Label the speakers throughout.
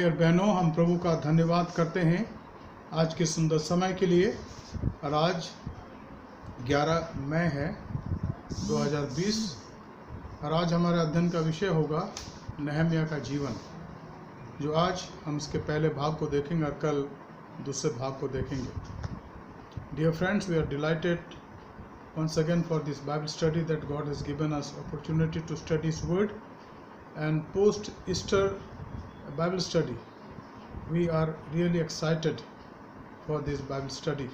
Speaker 1: भाई और बहनों, हम प्रभु का धन्यवाद करते हैं आज के सुंदर समय के लिए। और आज 11 मई है 2020 और आज हमारे अध्ययन का विषय होगा नहम्याह का जीवन, जो आज हम इसके पहले भाग को देखेंगे और कल दूसरे भाग को देखेंगे। Dear friends, we are delighted once again for this Bible study that God has given us opportunity to study His Word, and post Easter Bible study we are really excited for this Bible study,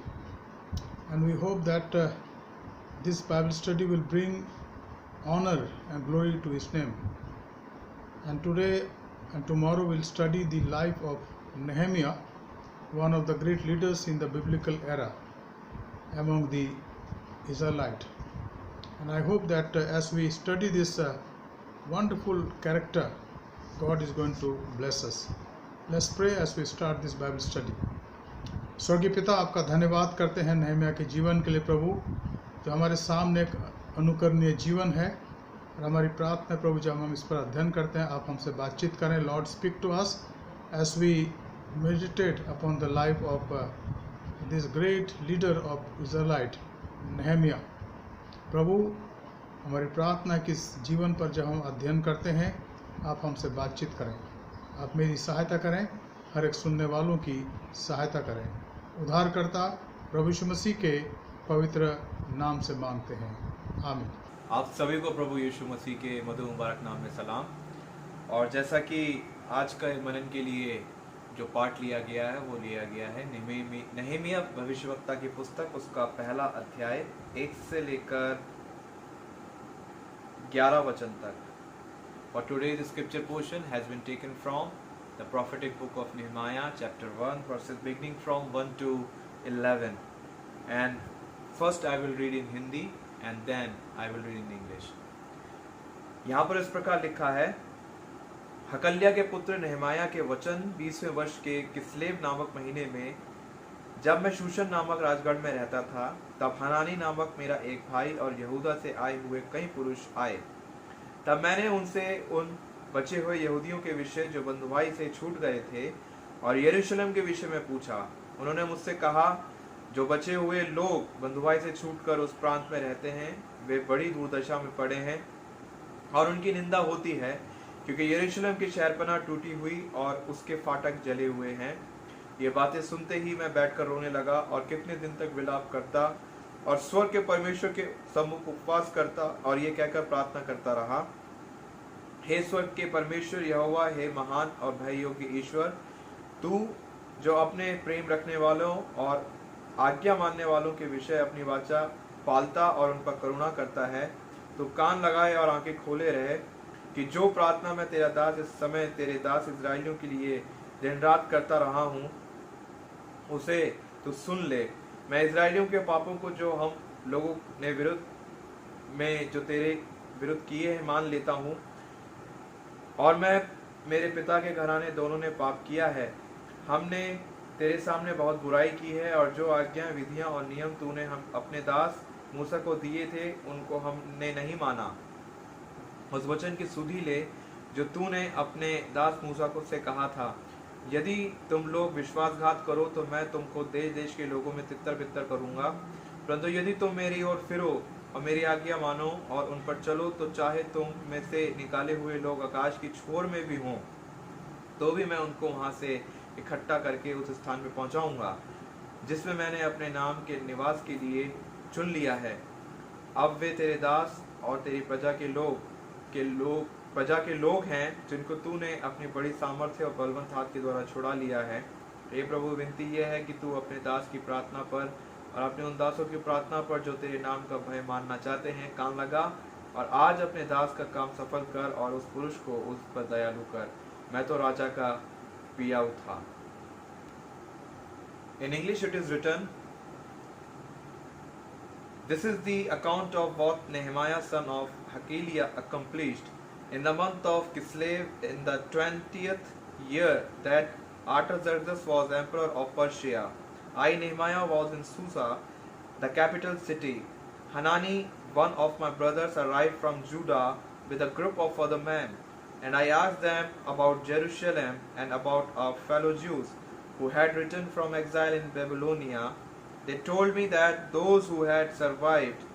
Speaker 1: and we hope that this Bible study will bring honor and glory to His name. And today and tomorrow we'll study the life of Nehemiah, one of the great leaders in the biblical era among the Israelite. And I hope that as we study this wonderful character, God is going to bless us. Let's pray as we start this Bible study. स्वर्गीय पिता, आपका धन्यवाद करते हैं नहम्याह के जीवन के लिए प्रभु, जो हमारे सामने एक अनुकरणीय जीवन है। और हमारी प्रार्थना प्रभु, जब हम इस पर अध्ययन करते हैं, आप हमसे बातचीत करें। Lord, speak to us as we meditate upon the life of this great leader of Israelite Nehemiah. प्रभु, हमारी प्रार्थना कि इस जीवन पर जब हम अध्ययन करते हैं, आप हमसे बातचीत करें, आप मेरी सहायता करें, हर एक सुनने वालों की सहायता करें। उद्धारकर्ता प्रभु यीशु मसीह के पवित्र नाम से मांगते हैं, आमीन।
Speaker 2: आप सभी को प्रभु यीशु मसीह के मधुर मुबारक नाम में सलाम। और जैसा कि आज का मनन के लिए जो पाठ लिया गया है वो लिया गया है नहम्याह भविष्यवक्ता की पुस्तक, उसका पहला अध्याय 1 से लेकर 11 वचन तक। For today the scripture portion has been taken from the prophetic book of Nehemiah chapter 1 verses beginning from 1 to 11, and first I will read in Hindi and then I will read in English। यहाँ पर इस प्रकार लिखा है, हकल्या के पुत्र नहम्याह के वचन 20वें वर्ष के किस्लेव नामक महीने में, जब मैं शूशन नामक राजगढ़ में रहता था, तब हनानी नामक मेरा एक भाई और यहूदा से आए हुए कई पुरुष आए। तब मैंने उनसे उन बचे हुए यहूदियों के विषय जो बंधुआई से छूट गए थे और यरूशलेम के विषय में पूछा। उन्होंने मुझसे कहा, जो बचे हुए लोग बंधुआई से छूटकर उस प्रांत में रहते हैं, वे बड़ी दुर्दशा में पड़े हैं और उनकी निंदा होती है, क्योंकि यरूशलेम की शहरपनाह टूटी हुई और उसके फाटक जले हुए हैं। ये बातें सुनते ही मैं बैठकर रोने लगा और कितने दिन तक विलाप करता और स्वर्ग के परमेश्वर के सम्मुख उपवास करता और ये कहकर प्रार्थना करता रहा, हे स्वर्ग के परमेश्वर यहोवा, हे महान और भय योग्य ईश्वर, तू जो अपने प्रेम रखने वालों और आज्ञा मानने वालों के विषय अपनी वाचा पालता और उन पर करुणा करता है, तो कान लगाए और आंखें खोले रहे कि जो प्रार्थना मैं तेरा दास इस समय तेरे दास इजराइलियों के लिए दिन रात करता रहा हूँ, उसे तो सुन ले। मैं इजराइलियों के पापों को जो हम लोगों ने विरुद्ध में जो तेरे विरुद्ध किए हैं मान लेता हूँ, और मैं मेरे पिता के घराने दोनों ने पाप किया है। हमने तेरे सामने बहुत बुराई की है, और जो आज्ञा विधियाँ और नियम तूने हम अपने दास मूसा को दिए थे, उनको हमने नहीं माना। उस वचन की सुधि ले जो तूने अपने दास मूसा को से कहा था, यदि तुम लोग विश्वासघात करो तो मैं तुमको देश देश के लोगों में तितर बितर करूंगा, परंतु यदि तुम मेरी ओर फिरो और मेरी आज्ञा मानो और उन पर चलो, तो चाहे तुम में से निकाले हुए लोग आकाश की छोर में भी हों, तो भी मैं उनको वहां से इकट्ठा करके उस स्थान में पहुंचाऊंगा जिसमें मैंने अपने नाम के निवास के लिए चुन लिया है। अब वे तेरे दास और तेरी प्रजा के लोग हैं, जिनको तूने अपनी बड़ी सामर्थ्य और बलवंत हाथ के द्वारा छुड़ा लिया है। हे प्रभु, विनती यह है कि तू अपने दास की प्रार्थना पर और अपने उन दासों की प्रार्थना पर जो तेरे नाम का भय मानना चाहते हैं कान लगा, और आज अपने दास का काम सफल कर और उस पुरुष को उस पर दयालु कर। मैं तो राजा का पियाऊ था। In English it is written, this is the account of what Nehemiah son of Hakaliah accomplished in the month of Kislev in the 20th year that Artaxerxes was emperor of Persia. I, Nehemiah, was in Susa, the capital city. Hanani, one of my brothers, arrived from Judah with a group of other men, And I asked them about Jerusalem and about our fellow Jews who had returned from exile in Babylonia. They told me that those who had survived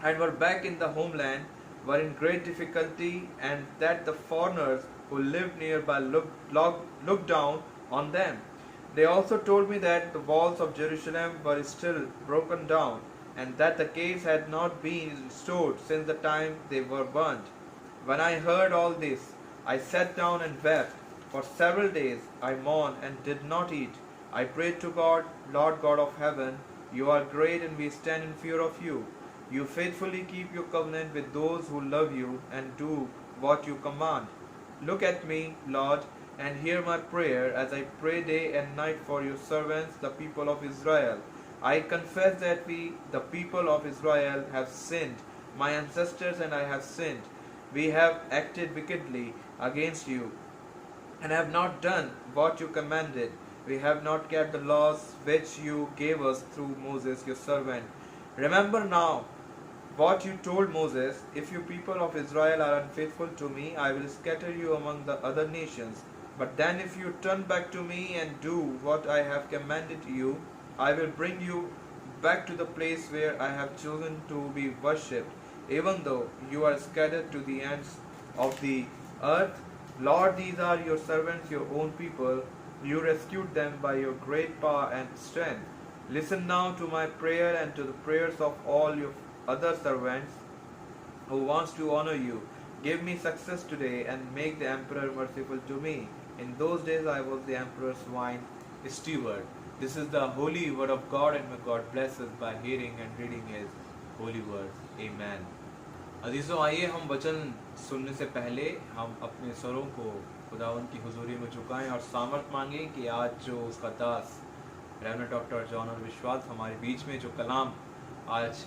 Speaker 2: and were back in the homeland were in great difficulty, and that the foreigners who lived nearby looked down on them. They also told me that the walls of Jerusalem were still broken down, and that the gates had not been restored since the time they were burnt. When I heard all this, I sat down and wept. For several days I mourned and did not eat. I prayed to God, Lord God of heaven, you are great and we stand in fear of you. You faithfully keep your covenant with those who love you and do what you command. Look at me, Lord, and hear my prayer as I pray day and night for your servants, the people of Israel. I confess that we, the people of Israel, have sinned. My ancestors and I have sinned. We have acted wickedly against you and have not done what you commanded. We have not kept the laws which you gave us through Moses your servant. Remember now what you told Moses, if you people of Israel are unfaithful to me, I will scatter you among the other nations. But then if you turn back to me and do what I have commanded you, I will bring you back to the place where I have chosen to be worshipped, even though you are scattered to the ends of the earth. Lord, these are your servants, your own people. You rescued them by your great power and strength. Listen now to my prayer and to the prayers of all your other servants who wants to honor you. Give me success today and make the emperor merciful to me. In those days I was the emperor's wine steward. This is the holy word of God, and may God bless us by hearing and reading his holy words. Amen. अजीज़ों, आइए हम वचन सुनने से पहले हम अपने स्वरों को खुदावन की हुजूरी में झुकाएं और सामर्थ मांगें कि आज जो उसका दास रेवरेंड डॉक्टर जॉन और विश्वास हमारे बीच में जो कलाम आज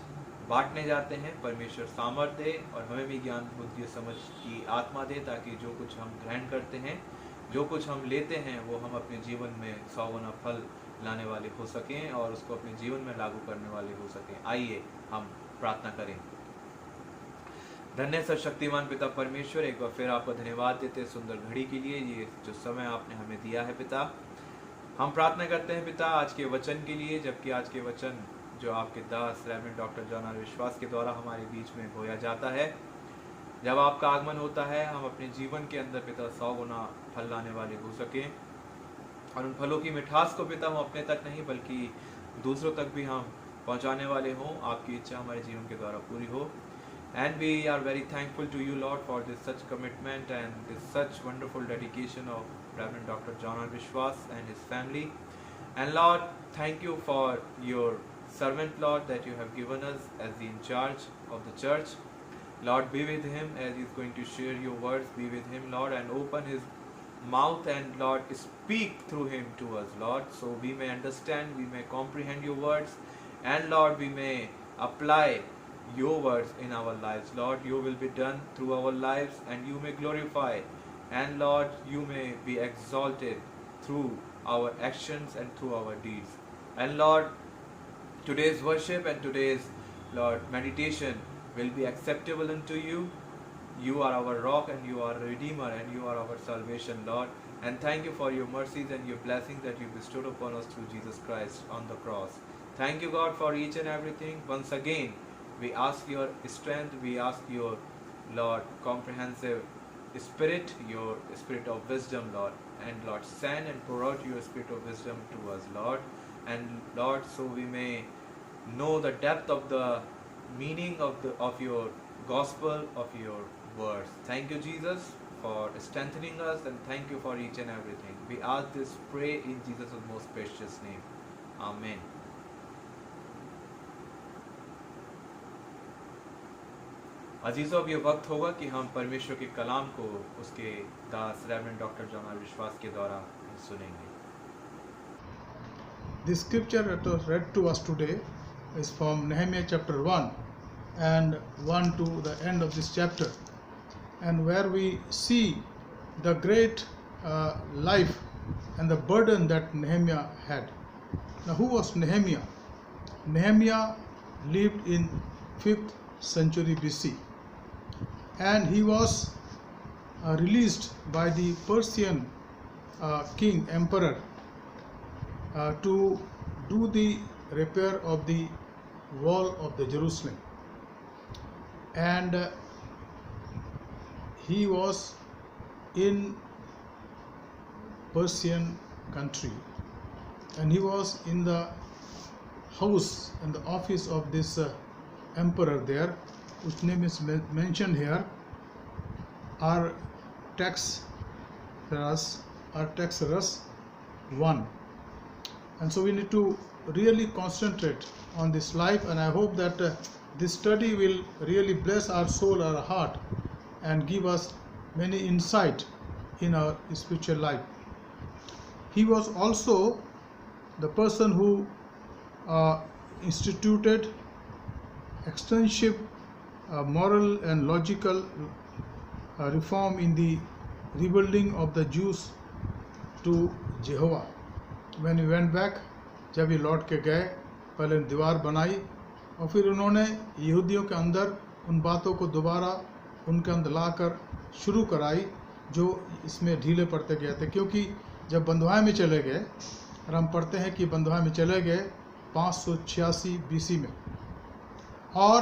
Speaker 2: बांटने जाते हैं, परमेश्वर सामर्थ दे और हमें भी ज्ञान बुद्धि समझ की आत्मा दे, ताकि जो कुछ हम ग्रहण करते हैं, जो कुछ हम लेते हैं, वो हम अपने जीवन में 100 गुना फल लाने वाले हो सकें और उसको अपने जीवन में लागू करने वाले हो सकें। आइए हम प्रार्थना करें। धन्य सर्वशक्तिमान पिता परमेश्वर, एक बार फिर आपको धन्यवाद देते सुंदर घड़ी के लिए, ये जो समय आपने हमें दिया है पिता। हम प्रार्थना करते हैं पिता आज के वचन के लिए, जबकि आज के वचन जो आपके दास रेवरेंड डॉक्टर जॉन और विश्वास के द्वारा हमारे बीच में बोया जाता है, जब आपका आगमन होता है, हम अपने जीवन के अंदर पिता 100 गुना फल लाने वाले हो सकें और उन फलों की मिठास को पिता हम अपने तक नहीं बल्कि दूसरों तक भी हम पहुंचाने वाले हों। आपकी इच्छा हमारे जीवन के द्वारा पूरी हो। And we are very thankful to you, Lord, for this such commitment and this such wonderful dedication of Reverend Dr. John R. Vishwas and his family. And Lord, thank you for your servant, Lord, that you have given us as the in charge of the church. Lord, be with him as he is going to share your words. Be with him, Lord, and open his mouth and, Lord, speak through him to us, Lord, so we may understand, we may comprehend your words, and, Lord, we may apply your words in our lives. Lord, your will be done through our lives and you may glorify, and Lord, you may be exalted through our actions and through our deeds. And Lord, today's worship and today's, Lord, meditation will be acceptable unto you. You are our rock and you are a redeemer and you are our salvation, Lord. And thank you for your mercies and your blessings that you bestowed upon us through Jesus Christ on the cross. Thank you, God, for each and everything. Once again, we ask your strength, we ask your, Lord, comprehensive spirit, your spirit of wisdom, Lord. And Lord, send and pour out your spirit of wisdom to us, Lord. And Lord, so we may know the depth of the meaning of your gospel, of your words. Thank you, Jesus, for strengthening us, and thank you for each and everything. We ask this, pray in Jesus' most precious name. Amen. अजीज़ों, अब ये वक्त होगा कि हम परमेश्वर के कलाम को उसके दास रेवरेंड डॉक्टर जॉन आर विश्वास के द्वारा सुनेंगे।
Speaker 1: The scripture that was read to us today is from Nehemiah chapter 1 and 1 to the end of this chapter, and where we see the great life and the burden that Nehemiah had. Now, who was Nehemiah? Nehemiah lived in 5th century BC, and he was released by the Persian king, emperor, to do the repair of the wall of the Jerusalem. And he was in Persian country, and he was in the house and the office of this emperor there, whose name is mentioned here, Artaxerxes I. And so we need to really concentrate on this life, and I hope that this study will really bless our soul, our heart, and give us many insight in our spiritual life. He was also the person who instituted extensive moral and logical reform in the rebuilding of the Jews to Jehovah. When he went back, जब ये लौट के गए, पहले दीवार बनाई और फिर उन्होंने यहूदियों के अंदर उन बातों को दोबारा उनके अंदर लाकर शुरू कराई जो इसमें ढीले पड़ते गए थे। क्योंकि जब बंधुआई में चले गए, और हम पढ़ते हैं कि बंधुआई में चले गए 586 BC में, और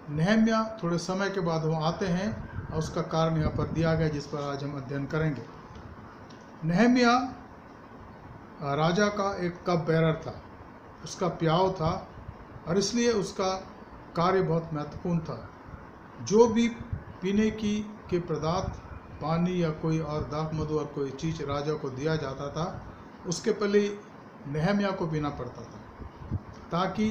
Speaker 1: नेहम्या थोड़े समय के बाद वहाँ आते हैं, और उसका कारण यहाँ पर दिया गया जिस पर आज हम अध्ययन करेंगे। नेहम्या राजा का एक कप बेरर था, उसका प्याव था, और इसलिए उसका कार्य बहुत महत्वपूर्ण था। जो भी पीने के पदार्थ, पानी या कोई और दाख मधु और कोई चीज़ राजा को दिया जाता था, उसके पहले नेहम्या को पीना पड़ता था, ताकि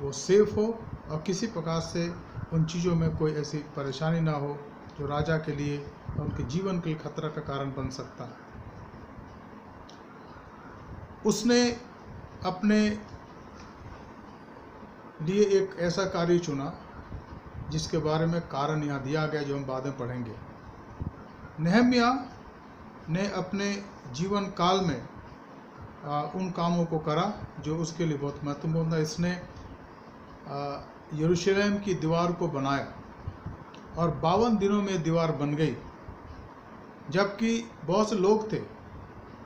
Speaker 1: वो सेफ हो और किसी प्रकार से उन चीज़ों में कोई ऐसी परेशानी ना हो जो राजा के लिए और उनके जीवन के लिए खतरा का कारण बन सकता है। उसने अपने लिए एक ऐसा कार्य चुना जिसके बारे में कारण यहाँ दिया गया, जो हम बाद में पढ़ेंगे। नेहम्या ने अपने जीवन काल में उन कामों को करा जो उसके लिए बहुत महत्वपूर्ण था। इसने यरूशलेम की दीवार को बनाया और 52 दिनों में दीवार बन गई, जबकि बहुत से लोग थे,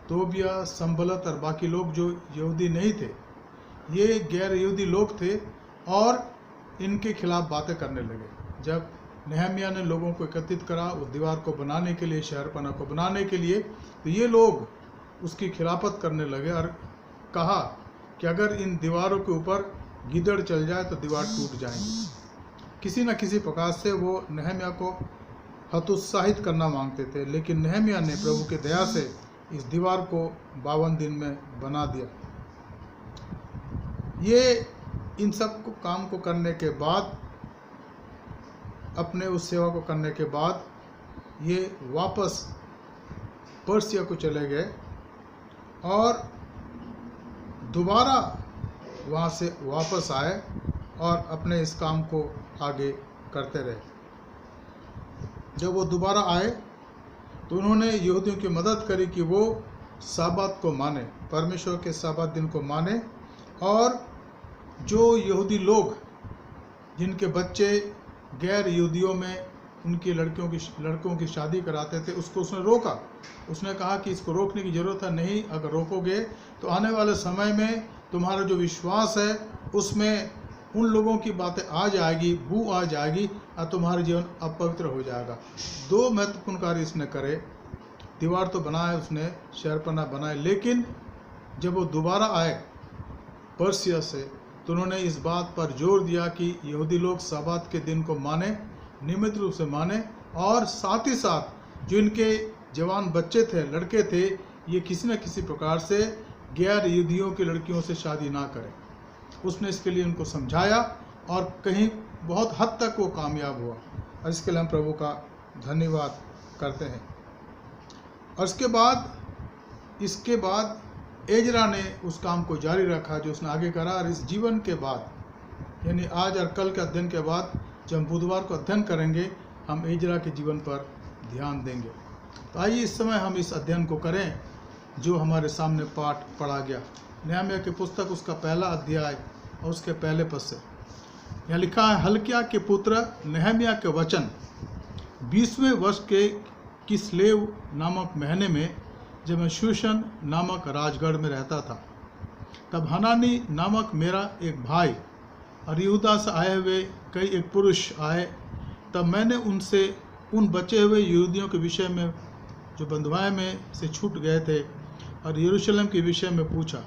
Speaker 1: तोबिया, संबलत और बाकी लोग जो यहूदी नहीं थे, ये गैर यहूदी लोग थे और इनके खिलाफ बातें करने लगे। जब नेहम्या ने लोगों को एकत्रित करा उस दीवार को बनाने के लिए, शहरपना को बनाने के लिए, तो ये लोग उसकी खिलाफत करने लगे और कहा कि अगर इन दीवारों के ऊपर गिदड़ चल जाए तो दीवार टूट जाएंगी। किसी न किसी प्रकार से वो नेहम्या को हतोत्साहित करना मांगते थे, लेकिन नेहम्या ने प्रभु की दया से इस दीवार को 52 दिन में बना दिया। ये इन सब को काम को करने के बाद, अपने उस सेवा को करने के बाद, ये वापस पर्सिया को चले गए और दोबारा वहाँ से वापस आए और अपने इस काम को आगे करते रहे। जब वो दोबारा आए तो उन्होंने यहूदियों की मदद करी कि वो साबत को माने, परमेश्वर के साबत दिन को माने, और जो यहूदी लोग जिनके बच्चे गैर यहूदियों में उनकी लड़कों की शादी कराते थे, उसको उसने रोका। उसने कहा कि इसको रोकने की ज़रूरत है, नहीं, अगर रोकोगे तो आने वाले समय में तुम्हारा जो विश्वास है उसमें उन लोगों की बातें आ जाएगी, बू आ जाएगी और तुम्हारा जीवन अपवित्र हो जाएगा। 2 महत्वपूर्ण कार्य इसने करे। दीवार तो बनाया उसने, शहरपना बनाए, लेकिन जब वो दोबारा आए पर्सिया से तो उन्होंने इस बात पर जोर दिया कि यहूदी लोग साबत के दिन को माने, नियमित रूप से माने, और साथ ही साथ जो इनके जवान बच्चे थे, लड़के थे, ये किसी न किसी प्रकार से गैर यहूदियों की लड़कियों से शादी ना करें। उसने इसके लिए उनको समझाया और कहीं बहुत हद तक वो कामयाब हुआ, और इसके लिए हम प्रभु का धन्यवाद करते हैं। और इसके बाद एजरा ने उस काम को जारी रखा जो उसने आगे करा, और इस जीवन के बाद, यानी आज और कल के अध्ययन के बाद, जब हम बुधवार को अध्ययन करेंगे, हम एजरा के जीवन पर ध्यान देंगे। तो आइए इस समय हम इस अध्ययन को करें जो हमारे सामने पाठ पढ़ा गया। नेहम्या की पुस्तक, उसका पहला अध्याय और उसके पहले पद से यहाँ लिखा है, हल्किय्याह के पुत्र नेहम्या के वचन 20वें वर्ष के किस्लेव नामक महीने में, जब मैं शूशन नामक राजगढ़ में रहता था, तब हनानी नामक मेरा एक भाई और यहूदा से आए हुए कई एक पुरुष आए। तब मैंने उनसे उन बचे हुए यहूदियों के विषय में जो बंधुआई में से छूट गए थे और यरूशलेम के विषय में पूछा।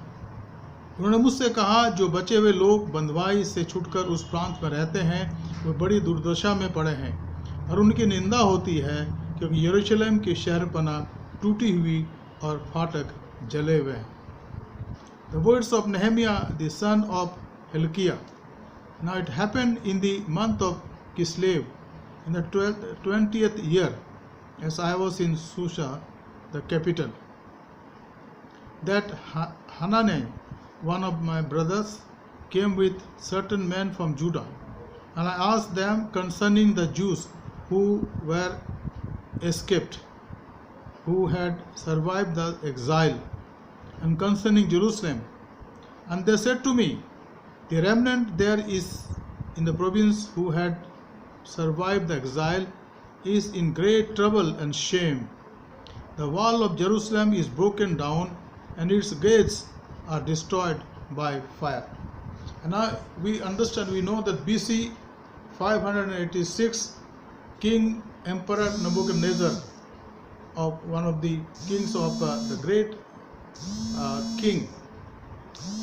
Speaker 1: उन्होंने मुझसे कहा, जो बचे हुए लोग बंधुआई से छूटकर उस प्रांत में रहते हैं वे बड़ी दुर्दशा में पड़े हैं और उनकी निंदा होती है, क्योंकि यरूशलेम की शहरपना टूटी हुई और फाटक जले हुए हैं। The words of Nehemiah, the son of Hilkiah. Now it happened in the month of Kislev, in the 20th year, as I was in Susa, the capital, that Hanani, one of my brothers, came with certain men from Judah, and I asked them concerning the Jews who were escaped, who had survived the exile, and concerning Jerusalem. And they said to me, the remnant there is in the province who had survived the exile is in great trouble and shame. The wall of Jerusalem is broken down and its gates are destroyed by fire. And now we understand, we know that BC 586, King Emperor Nebuchadnezzar, of one of the kings of the great king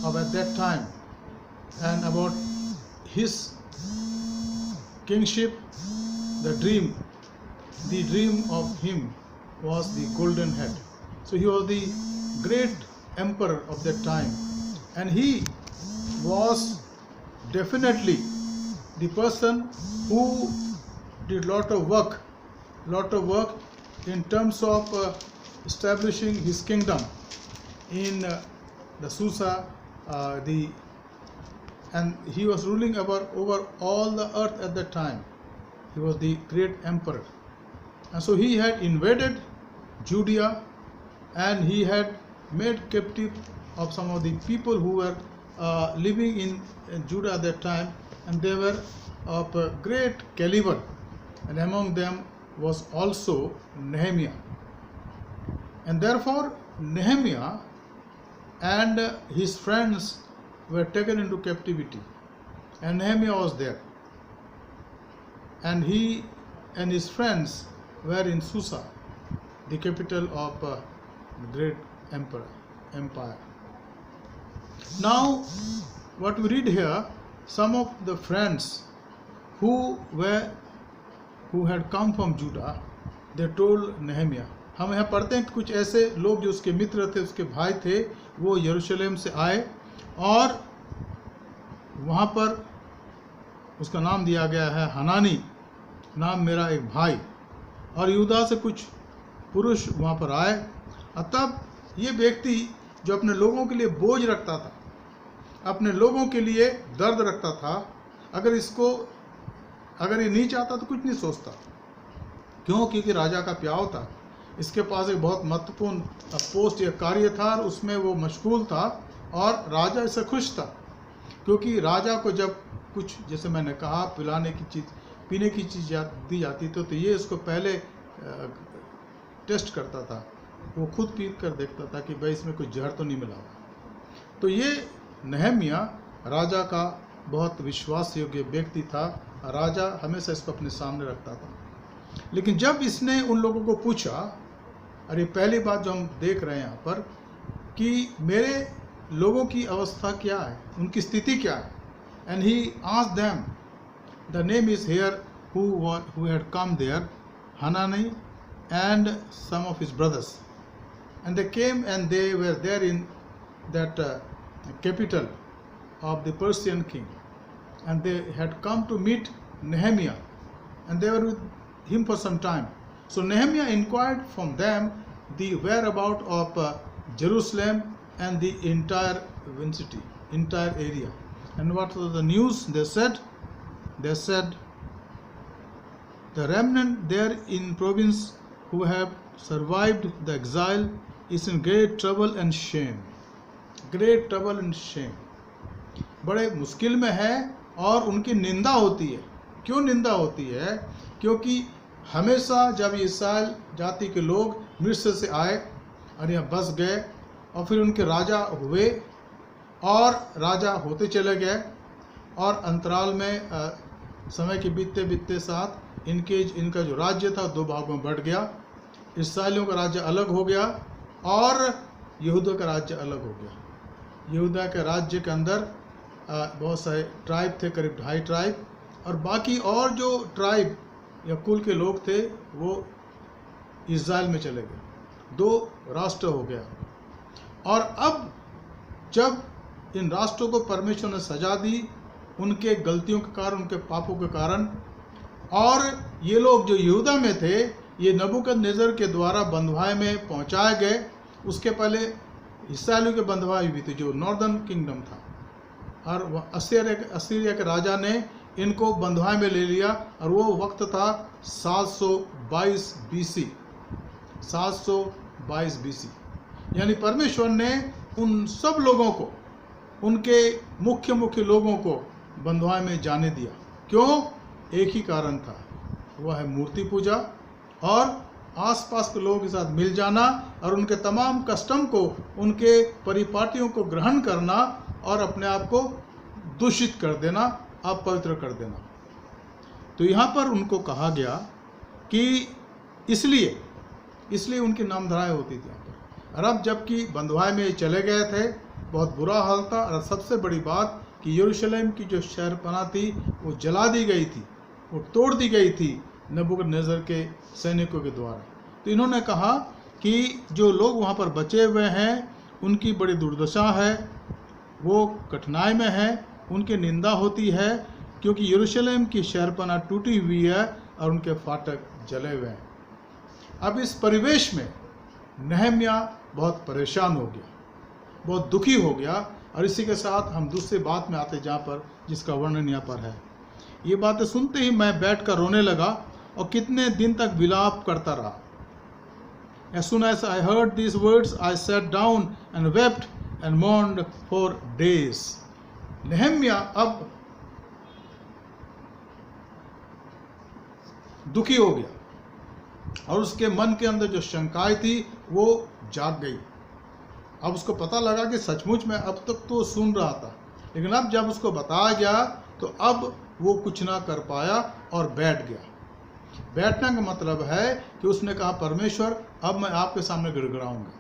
Speaker 1: of at that time, and about his kingship, the dream of him was the golden head. So he was the great emperor of that time, and he was definitely the person who did lot of work in terms of establishing his kingdom in the Susa, and he was ruling over all the earth at that time. He was the great emperor, and so he had invaded Judea, and he had made captive of some of the people who were living in Judah at that time, and they were of a great caliber, and among them was also Nehemiah. And therefore Nehemiah and his friends were taken into captivity, and Nehemiah was there, and he and his friends were in Susa, the capital of the great empire. Now what we read here, some of the friends who had come from Judah, they told Nehemiah. हम यहाँ पढ़ते हैं कि कुछ ऐसे लोग जो उसके मित्र थे, उसके भाई थे, वो यरूशलेम से आए और वहाँ पर उसका नाम दिया गया है हनानी, नाम मेरा एक भाई, और यहूदा से कुछ पुरुष वहाँ पर आए। और तब ये व्यक्ति जो अपने लोगों के लिए बोझ रखता था, अपने लोगों के लिए दर्द रखता था, अगर ये नहीं चाहता तो कुछ नहीं सोचता। क्यों? क्योंकि राजा का प्याव था, इसके पास एक बहुत महत्वपूर्ण पोस्ट या कार्य था और उसमें वो मशगूल था, और राजा इससे खुश था, क्योंकि राजा को जब कुछ, जैसे मैंने कहा, पीने की चीज़ दी जाती तो ये इसको पहले टेस्ट करता था, वो खुद पी कर देखता था कि भाई इसमें कुछ जहर तो नहीं मिला हुआ। तो ये नेहमिया राजा का बहुत विश्वास योग्य व्यक्ति था, राजा हमेशा इसको अपने सामने रखता था। लेकिन जब इसने उन लोगों को पूछा, अरे पहली बात जो हम देख रहे हैं यहाँ पर कि मेरे लोगों की अवस्था क्या है, उनकी स्थिति क्या है, and he asked them, the name is here who had come there, Hanani and some of his brothers, and they came and they were there in that capital of the Persian king, and they had come to meet Nehemiah, and they were with him for some time. So Nehemiah inquired from them the whereabout of Jerusalem and the entire vicinity, entire area. And what was the news? They said, the remnant there in province who have survived the exile is in great trouble and shame. Great trouble and shame. बड़े मुश्किल में है और उनकी निंदा होती है। क्यों निंदा होती है? क्योंकि हमेशा जब इस्राएल जाति के लोग मिस्र से आए और यहाँ बस गए और फिर उनके राजा हुए और राजा होते चले गए और अंतराल में समय के बीतते बीतते साथ इनका जो राज्य था 2 भागों में बढ़ गया। इस्राएलियों का राज्य अलग हो गया और यहूदा का राज्य अलग हो गया। यहूदा के राज्य के अंदर बहुत सारे ट्राइब थे, करीब 2.5 ट्राइब, और बाकी और जो ट्राइब या कुल के लोग थे वो इस्राएल में चले गए। 2 राष्ट्र हो गया। और अब जब इन राष्ट्रों को परमेश्वर ने सजा दी उनके गलतियों के कारण, उनके पापों के कारण, और ये लोग जो यहूदा में थे ये नबूकदनेस्सर के द्वारा बंधुआई में पहुंचाए गए। उसके पहले इस्राएलियों के बंधुआई भी थी जो नॉर्दर्न किंगडम था, और असीरिया के राजा ने इनको बंधुआई में ले लिया। और वो वक्त था 722 BC, 722 BC। यानी परमेश्वर ने उन सब लोगों को, उनके मुख्य लोगों को बंधुआई में जाने दिया। क्यों? एक ही कारण था, वह है मूर्ति पूजा और आसपास के लोगों के साथ मिल जाना और उनके तमाम कस्टम को, उनके परिपाटियों को ग्रहण करना और अपने आप को दूषित कर देना, अपवित्र कर देना। तो यहाँ पर उनको कहा गया कि इसलिए उनकी नामधराएं होती थी यहाँ पर। और अब जबकि बंधुआई में चले गए थे, बहुत बुरा हाल था। और सबसे बड़ी बात कि यरूशलेम की जो शहरपनाह थी वो जला दी गई थी, वो तोड़ दी गई थी नबूकदनेस्सर के सैनिकों के द्वारा। तो इन्होंने कहा कि जो लोग वहाँ पर बचे हुए हैं उनकी बड़ी दुर्दशा है, वो कठिनाई में है, उनकी निंदा होती है, क्योंकि यरूशलेम की शहरपनाह टूटी हुई है और उनके फाटक जले हुए हैं। अब इस परिवेश में नहम्याह बहुत परेशान हो गया, बहुत दुखी हो गया। और इसी के साथ हम दूसरी बात में आते जहाँ पर जिसका वर्णन यहाँ पर है। ये बातें सुनते ही मैं बैठकर रोने लगा और कितने दिन तक विलाप करता रहा। As soon as I heard these words, I sat down and wept and mourned for days. नहम्याह अब दुखी हो गया और उसके मन के अंदर जो शंकाएं थी वो जाग गई। अब उसको पता लगा कि सचमुच में अब तक तो सुन रहा था, लेकिन अब जब उसको बताया गया तो अब वो कुछ ना कर पाया और बैठ गया। बैठने का मतलब है कि उसने कहा, परमेश्वर अब मैं आपके सामने गिड़गिड़ाऊंगा,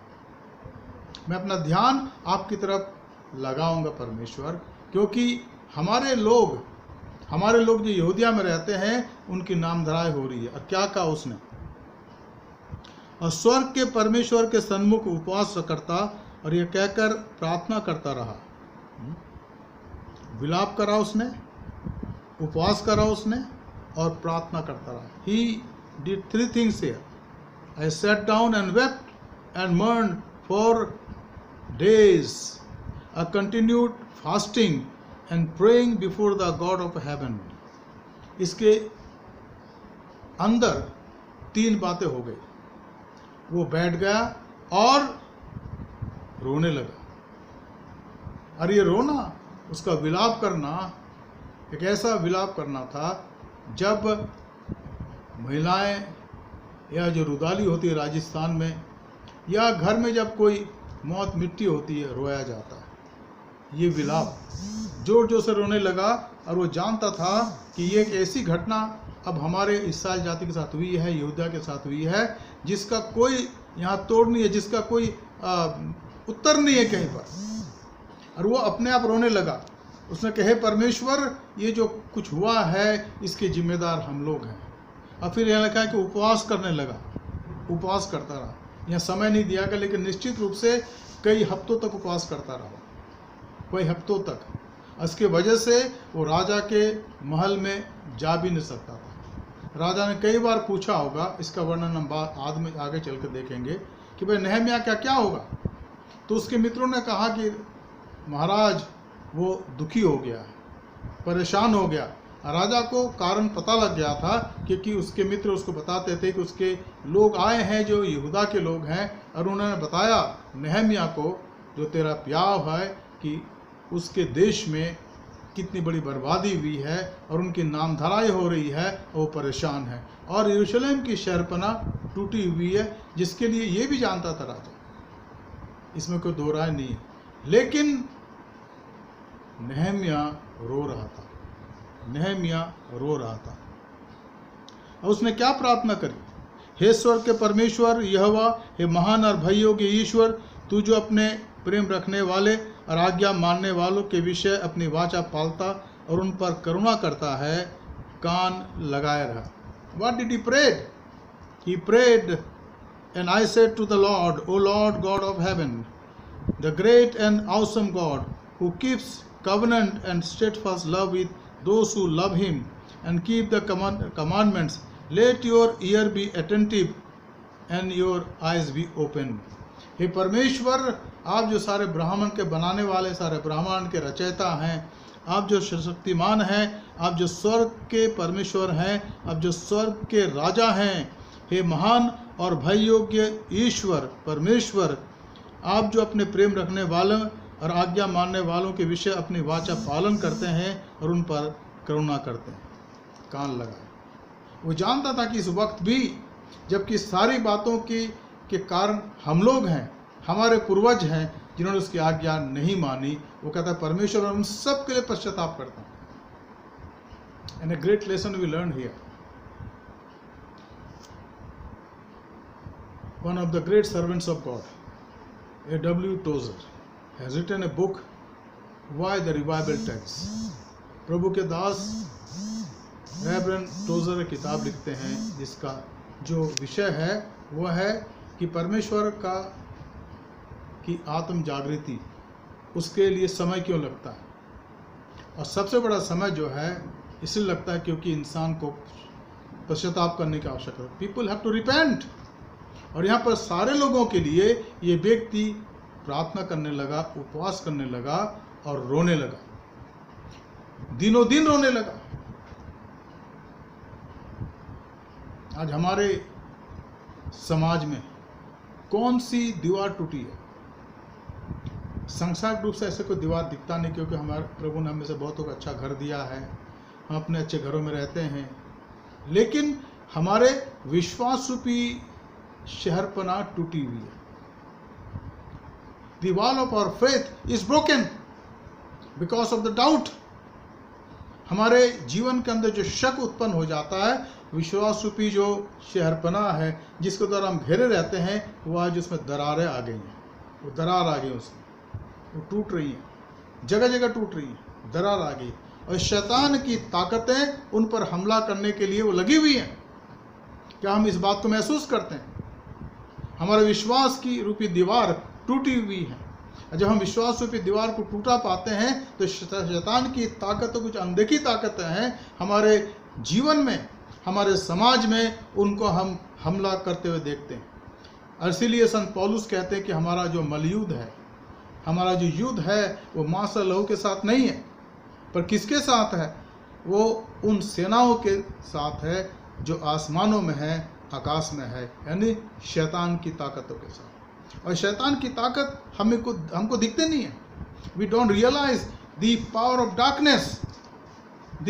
Speaker 1: मैं अपना ध्यान आपकी तरफ लगाऊंगा परमेश्वर, क्योंकि हमारे लोग जो यहूदिया में रहते हैं उनकी नामधराई हो रही है। और क्या कहा उसने? और स्वर्ग के परमेश्वर के सन्मुख उपवास करता और यह कहकर प्रार्थना करता रहा। विलाप करा उसने, उपवास करा उसने और प्रार्थना करता रहा। He did 3 things here. I sat down and wept and mourned for days. I continued fasting and praying before the God of heaven. इसके अंदर 3 बातें हो गई। वो बैठ गया और रोने लगा। और ये रोना, उसका विलाप करना एक ऐसा विलाप करना था जब महिलाएं या जो रुदाली होती है राजस्थान में, या घर में जब कोई मौत मिट्टी होती है, रोया जाता है। ये विलाप जोर जोर से रोने लगा और वो जानता था कि ये एक ऐसी घटना अब हमारे इस्राएल जाति के साथ हुई है, यहूदा के साथ हुई है, जिसका कोई यहाँ तोड़ नहीं है, जिसका कोई उत्तर नहीं है कहीं पर। और वो अपने आप रोने लगा। उसने कहे, परमेश्वर ये जो कुछ हुआ है इसके जिम्मेदार हम लोग हैं। और फिर यह लिखा है कि उपवास करने लगा, उपवास करता रहा। यहाँ समय नहीं दिया गया, लेकिन निश्चित रूप से कई हफ्तों तक उपवास करता रहा, कई हफ्तों तक। इसके वजह से वो राजा के महल में जा भी नहीं सकता था। राजा ने कई बार पूछा होगा, इसका वर्णन हम आगे चल कर देखेंगे कि भाई नहम्याह क्या होगा। तो उसके मित्रों ने कहा कि महाराज वो दुखी हो गया, परेशान हो गया। राजा को कारण पता लग गया था, क्योंकि उसके मित्र उसको बताते थे कि उसके लोग आए हैं जो यहूदा के लोग हैं, और उन्होंने बताया नहम्याह को जो तेरा प्याव है कि उसके देश में कितनी बड़ी बर्बादी हुई है और उनकी नामधराई हो रही है, वो परेशान है। और यरूशलेम की शहरपना टूटी हुई है, जिसके लिए ये भी जानता था राजा, इसमें कोई दो राय नहीं है। लेकिन नहम्याह रो रहा था, नहम्याह रो रहा था। और उसने क्या प्रार्थना करी? हे स्वर्ग के परमेश्वर यहोवा, हे महान और भइयों के ईश्वर, तू जो अपने प्रेम रखने वाले और आज्ञा मानने वालों के विषय अपनी वाचा पालता और उन पर करुणा करता है, कान लगाए रहा। What did he pray? He prayed, and I said to the Lord, O Lord God of heaven, the great and awesome God, who keeps covenant and steadfast love with those who love him and keep the commandments, let your ear be attentive and your eyes be open. हे परमेश्वर, आप जो सारे ब्राह्मण के बनाने वाले, सारे ब्राह्मण के रचयिता हैं, आप जो शक्तिमान हैं, आप जो स्वर्ग के परमेश्वर हैं, आप जो स्वर्ग के राजा हैं, हे महान और भय योग्य ईश्वर परमेश्वर, आप जो अपने प्रेम रखने वालों और आज्ञा मानने वालों के विषय अपनी वाचा पालन करते हैं और उन पर करुणा करते हैं, कान लगाए। वो जानता था कि इस वक्त भी, जबकि सारी बातों के कारण हम लोग हैं, हमारे पूर्वज हैं जिन्होंने उसकी आज्ञा नहीं मानी, वो कहता है परमेश्वर हम सब के लिए पश्चाताप करता हूँ। And a great lesson we learn here. One of the great servants of God, A.W. Tozer, has written a book, Why the Revival Tax. प्रभु के दास रेवरेंड टोजर एक किताब लिखते हैं, जिसका जो विषय है वह है कि परमेश्वर की आत्म जागृति, उसके लिए समय क्यों लगता है। और सबसे बड़ा समय जो है इसलिए लगता है क्योंकि इंसान को पश्चाताप करने की आवश्यकता है। People have to repent. और यहाँ पर सारे लोगों के लिए ये व्यक्ति प्रार्थना करने लगा, उपवास करने लगा और रोने लगा, दिनों दिन रोने लगा। आज हमारे समाज में कौन सी दीवार टूटी है? सांसारिक रूप से ऐसे कोई दीवार दिखता नहीं, क्योंकि हमारे प्रभु ने हमें से बहुतों को अच्छा घर दिया है, हम अपने अच्छे घरों में रहते हैं। लेकिन हमारे विश्वास रूपी शहरपना टूटी हुई है। The wall of our faith is broken because of the doubt. हमारे जीवन के अंदर जो शक उत्पन्न हो जाता है, विश्वास रूपी जो शहरपना है जिसके द्वारा हम घेरे रहते हैं, वो आज उसमें दरारें आ गई हैं। वो दरार आ गई, उसमें वो टूट रही हैं, जगह जगह टूट रही हैं, दरार आ गई। और शैतान की ताकतें उन पर हमला करने के लिए वो लगी हुई हैं। क्या हम इस बात को महसूस करते हैं? हमारे विश्वास की रूपी दीवार टूटी हुई है। जब हम विश्वास रूपी दीवार को टूटा पाते हैं तो शैतान की ताकतों, कुछ अनदेखी ताकतें हैं हमारे जीवन में, हमारे समाज में, उनको हम हमला करते हुए देखते हैं। और इसीलिए संत पौलुस कहते हैं कि हमारा जो मलयुद्ध है, हमारा जो युद्ध है, वो मांस और लहू के साथ नहीं है, पर किसके साथ है? वो उन सेनाओं के साथ है जो आसमानों में है, आकाश में है, यानी शैतान की ताकतों के साथ। और शैतान की ताकत हमको दिखते नहीं है। We don't realise the power of darkness, the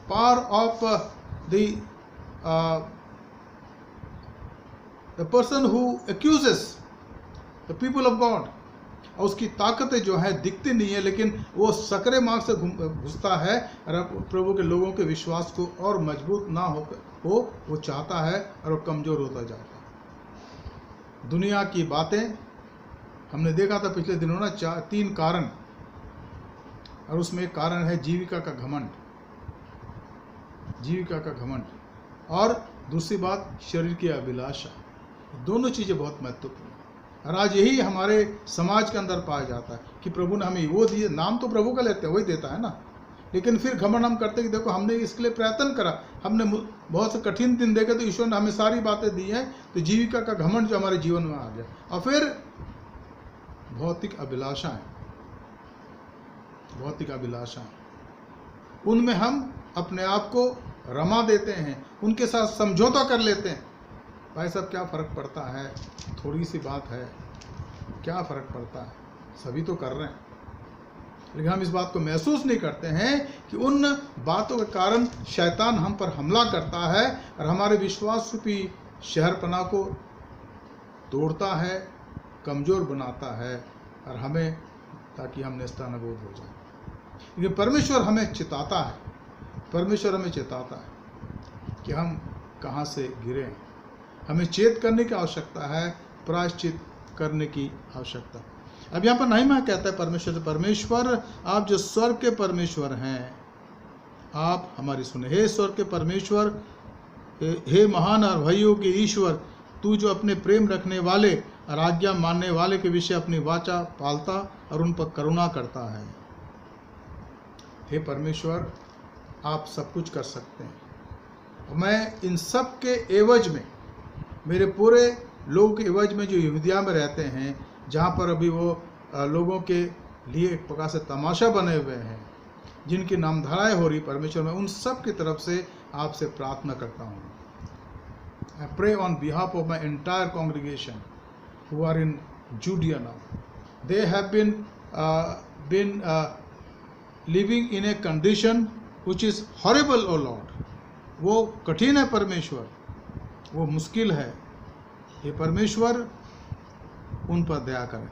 Speaker 1: power of the person who accuses the people of God. और उसकी ताकतें जो है दिखती नहीं है, लेकिन वो सकरे मार्ग से घुसता है और प्रभु के लोगों के विश्वास को और मजबूत ना हो वो चाहता है और वो कमज़ोर होता जाता है। दुनिया की बातें हमने देखा था पिछले दिनों ना, 3 कारण, और उसमें एक कारण है जीविका का घमंड, जीविका का घमंड, और दूसरी बात शरीर की अभिलाषा। दोनों चीज़ें बहुत महत्वपूर्ण हैं। और आज यही हमारे समाज के अंदर पाया जाता है कि प्रभु ने हमें वो दिए, नाम तो प्रभु का लेते हैं, वही देता है ना, लेकिन फिर घमंड हम करते हैं कि देखो हमने इसके लिए प्रयत्न करा, हमने बहुत से कठिन दिन देखे तो ईश्वर ने हमें सारी बातें दी हैं, तो जीविका का घमंड जो हमारे जीवन में आ गया। और फिर भौतिक अभिलाषाएं, भौतिक अभिलाषाएं, उनमें हम अपने आप को रमा देते हैं, उनके साथ समझौता कर लेते हैं। भाई साहब क्या फ़र्क पड़ता है, थोड़ी सी बात है, क्या फ़र्क पड़ता है, सभी तो कर रहे हैं। लेकिन हम इस बात को महसूस नहीं करते हैं कि उन बातों के कारण शैतान हम पर हमला करता है और हमारे विश्वास रूपी शहरपना को तोड़ता है, कमज़ोर बनाता है और हमें, ताकि हम नेस्तनाबूद हो जाए। लेकिन परमेश्वर हमें चिताता है, परमेश्वर हमें चेताता है कि हम कहाँ से गिरे हैं। हमें चेत करने की आवश्यकता है, प्रायश्चित करने की आवश्यकता। अब यहाँ पर नहमीया कहता है परमेश्वर से, परमेश्वर आप जो स्वर्ग के परमेश्वर हैं, आप हमारी सुने। हे स्वर्ग के परमेश्वर, हे महान और भइयों के ईश्वर, तू जो अपने प्रेम रखने वाले और आज्ञा मानने वाले के विषय अपनी वाचा पालता और उन पर करुणा करता है। हे परमेश्वर, आप सब कुछ कर सकते हैं। मैं इन सब के एवज में, मेरे पूरे लोगों के एवज में जो यहूदिया में रहते हैं, जहाँ पर अभी वो लोगों के लिए एक प्रकार से तमाशा बने हुए हैं, जिनकी नामधाराएँ हो रही परमेश्वर, मैं उन सब की तरफ से आपसे प्रार्थना करता हूँ। I pray on behalf of my entire congregation who are in Judea now. They have been living in a condition which is horrible, O Lord. वो कठिन है परमेश्वर, वो मुश्किल है। ये परमेश्वर उन पर दया करें।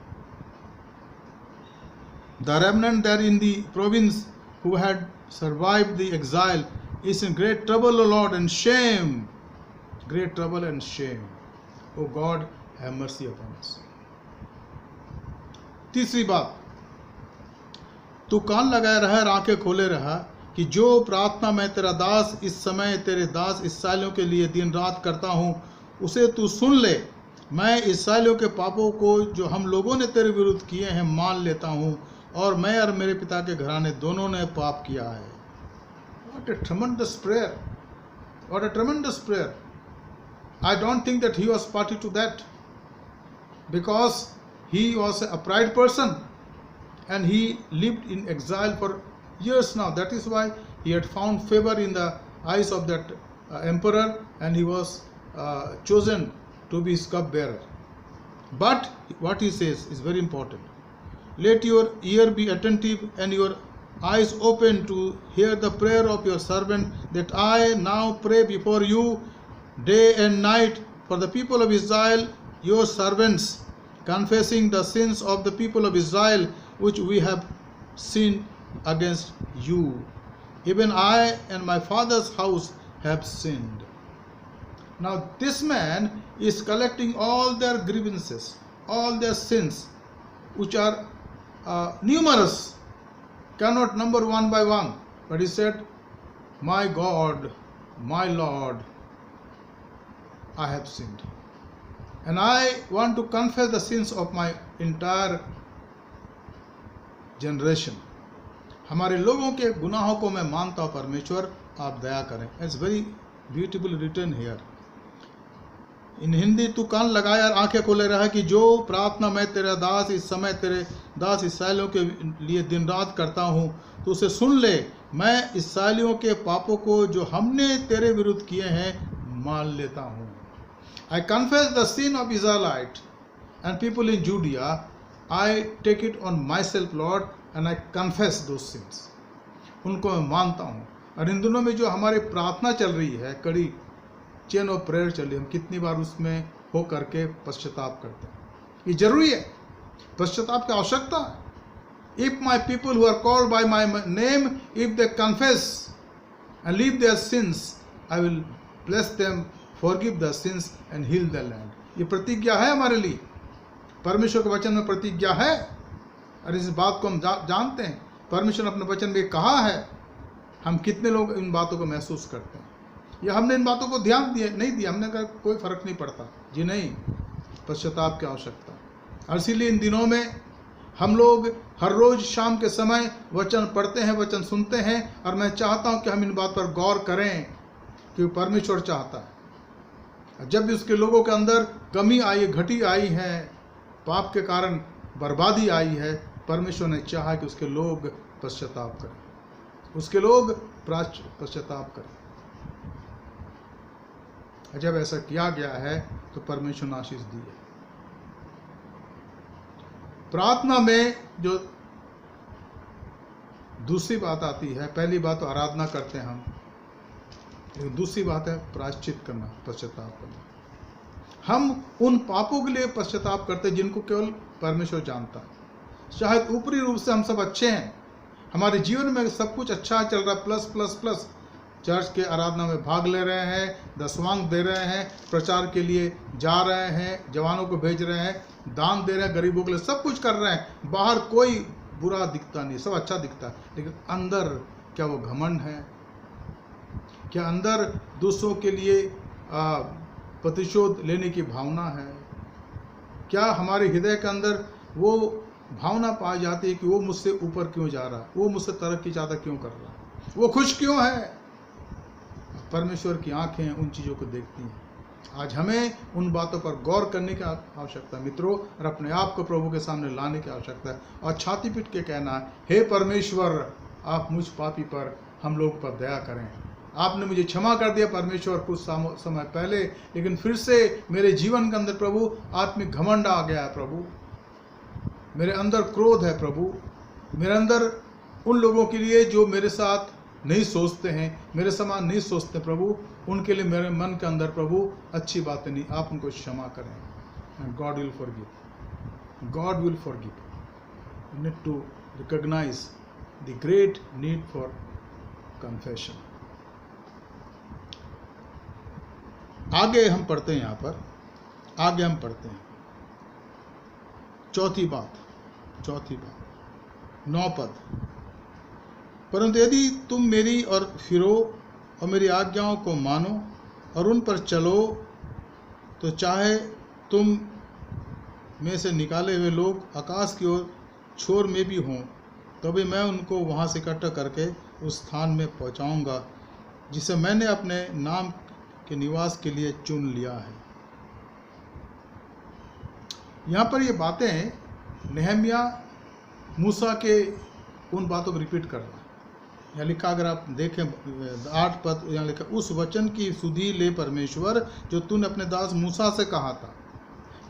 Speaker 1: The remnant there in the province who had survived the exile is in great trouble, O Lord, and shame. Great trouble and shame. O God, have mercy upon us. तीसरी बात, तू कान लगाए रहा और आंखें खोले रहा कि जो प्रार्थना मैं तेरा दास इस समय तेरे दास इस्राएलियों के लिए दिन रात करता हूँ, उसे तू सुन ले। मैं इस्राएलियों के पापों को जो हम लोगों ने तेरे विरुद्ध किए हैं मान लेता हूँ, और मैं और मेरे पिता के घराने दोनों ने पाप किया है। What a tremendous prayer! What a tremendous prayer! I don't think that he was party to that, because he was a upright person and he lived in exile for years now. That is why he had found favor in the eyes of that emperor, and he was chosen to be his cupbearer. But what he says is very important. Let your ear be attentive and your eyes open to hear the prayer of your servant, that I now pray before you day and night for the people of Israel, your servants, confessing the sins of the people of Israel which we have sinned against you. Even I and my father's house have sinned. Now this man is collecting all their grievances, all their sins, which are numerous, cannot number one by one. But he said, my God, my Lord, I have sinned, and I want to confess the sins of my entire generation. हमारे लोगों के गुनाहों को मैं मानता हूँ परमेश्वर, आप दया करें. It's very beautiful written here. इन हिंदी, तू कान लगाया और आंखें खोले रहा कि जो प्रार्थना मैं तेरा दास इस समय तेरे दास इस्राएलियों के लिए दिन रात करता हूँ, तो उसे सुन ले. मैं इस्राएलियों के पापों को जो हमने तेरे विरुद्ध किए हैं मान लेता हूँ. I confess the sin of Israelite and people in Judea. I take it on myself, Lord, and I confess those sins. उनको मैं मानता हूँ. और इन दिनों में जो हमारी प्रार्थना चल रही है, कड़ी चेन ऑफ प्रेयर चल रही है, हम कितनी बार उसमें हो करके पश्चाताप करते हैं. ये जरूरी है, पश्चाताप की आवश्यकता है. If my people who are called by my name, if they confess and leave their sins, I will bless them, forgive their sins and heal their land. ये प्रतिज्ञा है हमारे लिए, परमेश्वर के वचन में प्रतिज्ञा है, और इस बात को हम जानते हैं. परमेश्वर ने अपने वचन में कहा है. हम कितने लोग इन बातों को महसूस करते हैं, या हमने इन बातों को ध्यान दिया नहीं दिया, हमने कहा कोई फर्क नहीं पड़ता. जी नहीं, पश्चाताप की आवश्यकता. और इसीलिए इन दिनों में हम लोग हर रोज शाम के समय वचन पढ़ते हैं, वचन सुनते हैं, और मैं चाहता हूं कि हम इन बात पर गौर करें, क्योंकि परमेश्वर चाहता है. जब भी उसके लोगों के अंदर कमी आई, घटी आई है, पाप के कारण बर्बादी आई है, परमेश्वर ने चाहा कि उसके लोग पश्चाताप करें, उसके लोग पश्चाताप करें. जब ऐसा किया गया है तो परमेश्वर ने आशीष दी है. प्रार्थना में जो दूसरी बात आती है, पहली बात तो आराधना करते हैं हम, लेकिन दूसरी बात है प्रायश्चित करना, पश्चाताप करना। हम उन पापों के लिए पश्चाताप करते हैं जिनको केवल परमेश्वर जानता है। शायद ऊपरी रूप से हम सब अच्छे हैं, हमारे जीवन में सब कुछ अच्छा चल रहा है, प्लस प्लस प्लस, चर्च के आराधना में भाग ले रहे हैं, दशवांग दे रहे हैं, प्रचार के लिए जा रहे हैं, जवानों को भेज रहे हैं, दान दे रहे हैं गरीबों के लिए, सब कुछ कर रहे हैं, बाहर कोई बुरा दिखता नहीं, सब अच्छा दिखता है, लेकिन अंदर क्या वो घमंड है? क्या अंदर दूसरों के लिए प्रतिशोध लेने की भावना है? क्या हमारे हृदय के अंदर वो भावना पाई जाती है कि वो मुझसे ऊपर क्यों जा रहा है, वो मुझसे तरक्की ज़्यादा क्यों कर रहा है, वो खुश क्यों है? परमेश्वर की आंखें उन चीज़ों को देखती हैं। आज हमें उन बातों पर गौर करने की आवश्यकता है मित्रों, और अपने आप को प्रभु के सामने लाने की आवश्यकता है, और छाती पीट के कहना है, हे परमेश्वर, आप मुझ पापी पर, हम लोग पर दया करें। आपने मुझे क्षमा कर दिया परमेश्वर कुछ समय पहले, लेकिन फिर से मेरे जीवन के अंदर प्रभु आत्मिक घमंड आ गया है प्रभु, मेरे अंदर क्रोध है प्रभु, मेरे अंदर उन लोगों के लिए जो मेरे साथ नहीं सोचते हैं, मेरे समान नहीं सोचते प्रभु, उनके लिए मेरे मन के अंदर प्रभु अच्छी बातें नहीं, आप उनको क्षमा करें। And God will forgive, God will forgive. You need to recognise the great need for confession. आगे हम पढ़ते हैं, यहाँ पर आगे हम पढ़ते हैं चौथी बात, 9 पद। परंतु यदि तुम मेरी और फिरो और मेरी आज्ञाओं को मानो और उन पर चलो, तो चाहे तुम में से निकाले हुए लोग आकाश की ओर छोर में भी हों, तभी मैं उनको वहाँ से इकट्ठा करके उस स्थान में पहुँचाऊँगा जिसे मैंने अपने नाम के निवास के लिए चुन लिया है। यहाँ पर ये बातें नेहमिया मूसा के उन बातों को रिपीट कर रहा है। यहाँ लिखा, अगर आप देखें 8 पद, यहाँ लिखा, उस वचन की सुधि ले परमेश्वर जो तूने अपने दास मूसा से कहा था।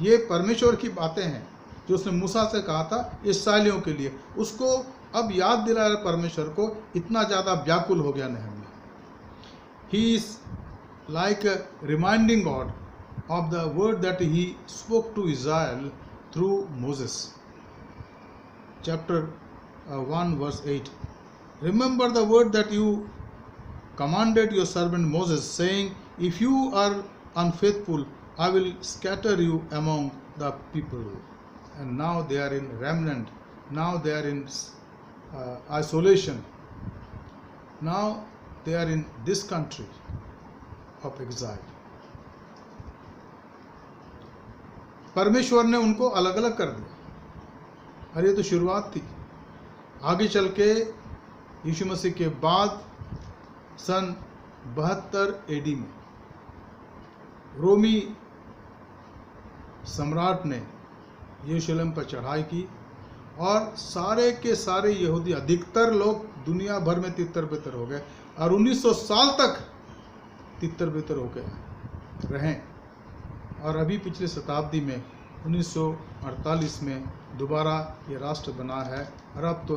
Speaker 1: ये परमेश्वर की बातें हैं जो उसने मूसा से कहा था इस्राएलियों के लिए, उसको अब याद दिला रहा परमेश्वर को, इतना ज़्यादा व्याकुल हो गया Nehemiah. He is like reminding God of the word that he spoke to Israel through Moses. Chapter 1 verse 8. Remember the word that you commanded your servant Moses, saying, if you are unfaithful, I will scatter you among the people. And now they are in remnant, now they are in isolation, now they are in this country of exile. परमेश्वर ने उनको अलग अलग कर दिया, और ये तो शुरुआत थी। आगे चल के यीशु मसीह के बाद सन 72 एडी में रोमी सम्राट ने यरूशलेम पर चढ़ाई की, और सारे के सारे यहूदी, अधिकतर लोग दुनिया भर में तितर-बितर हो गए, और 1900 साल तक तितर-बितर हो गए रहें। और अभी पिछले शताब्दी में 1948 में दोबारा ये राष्ट्र बना है, और अब तो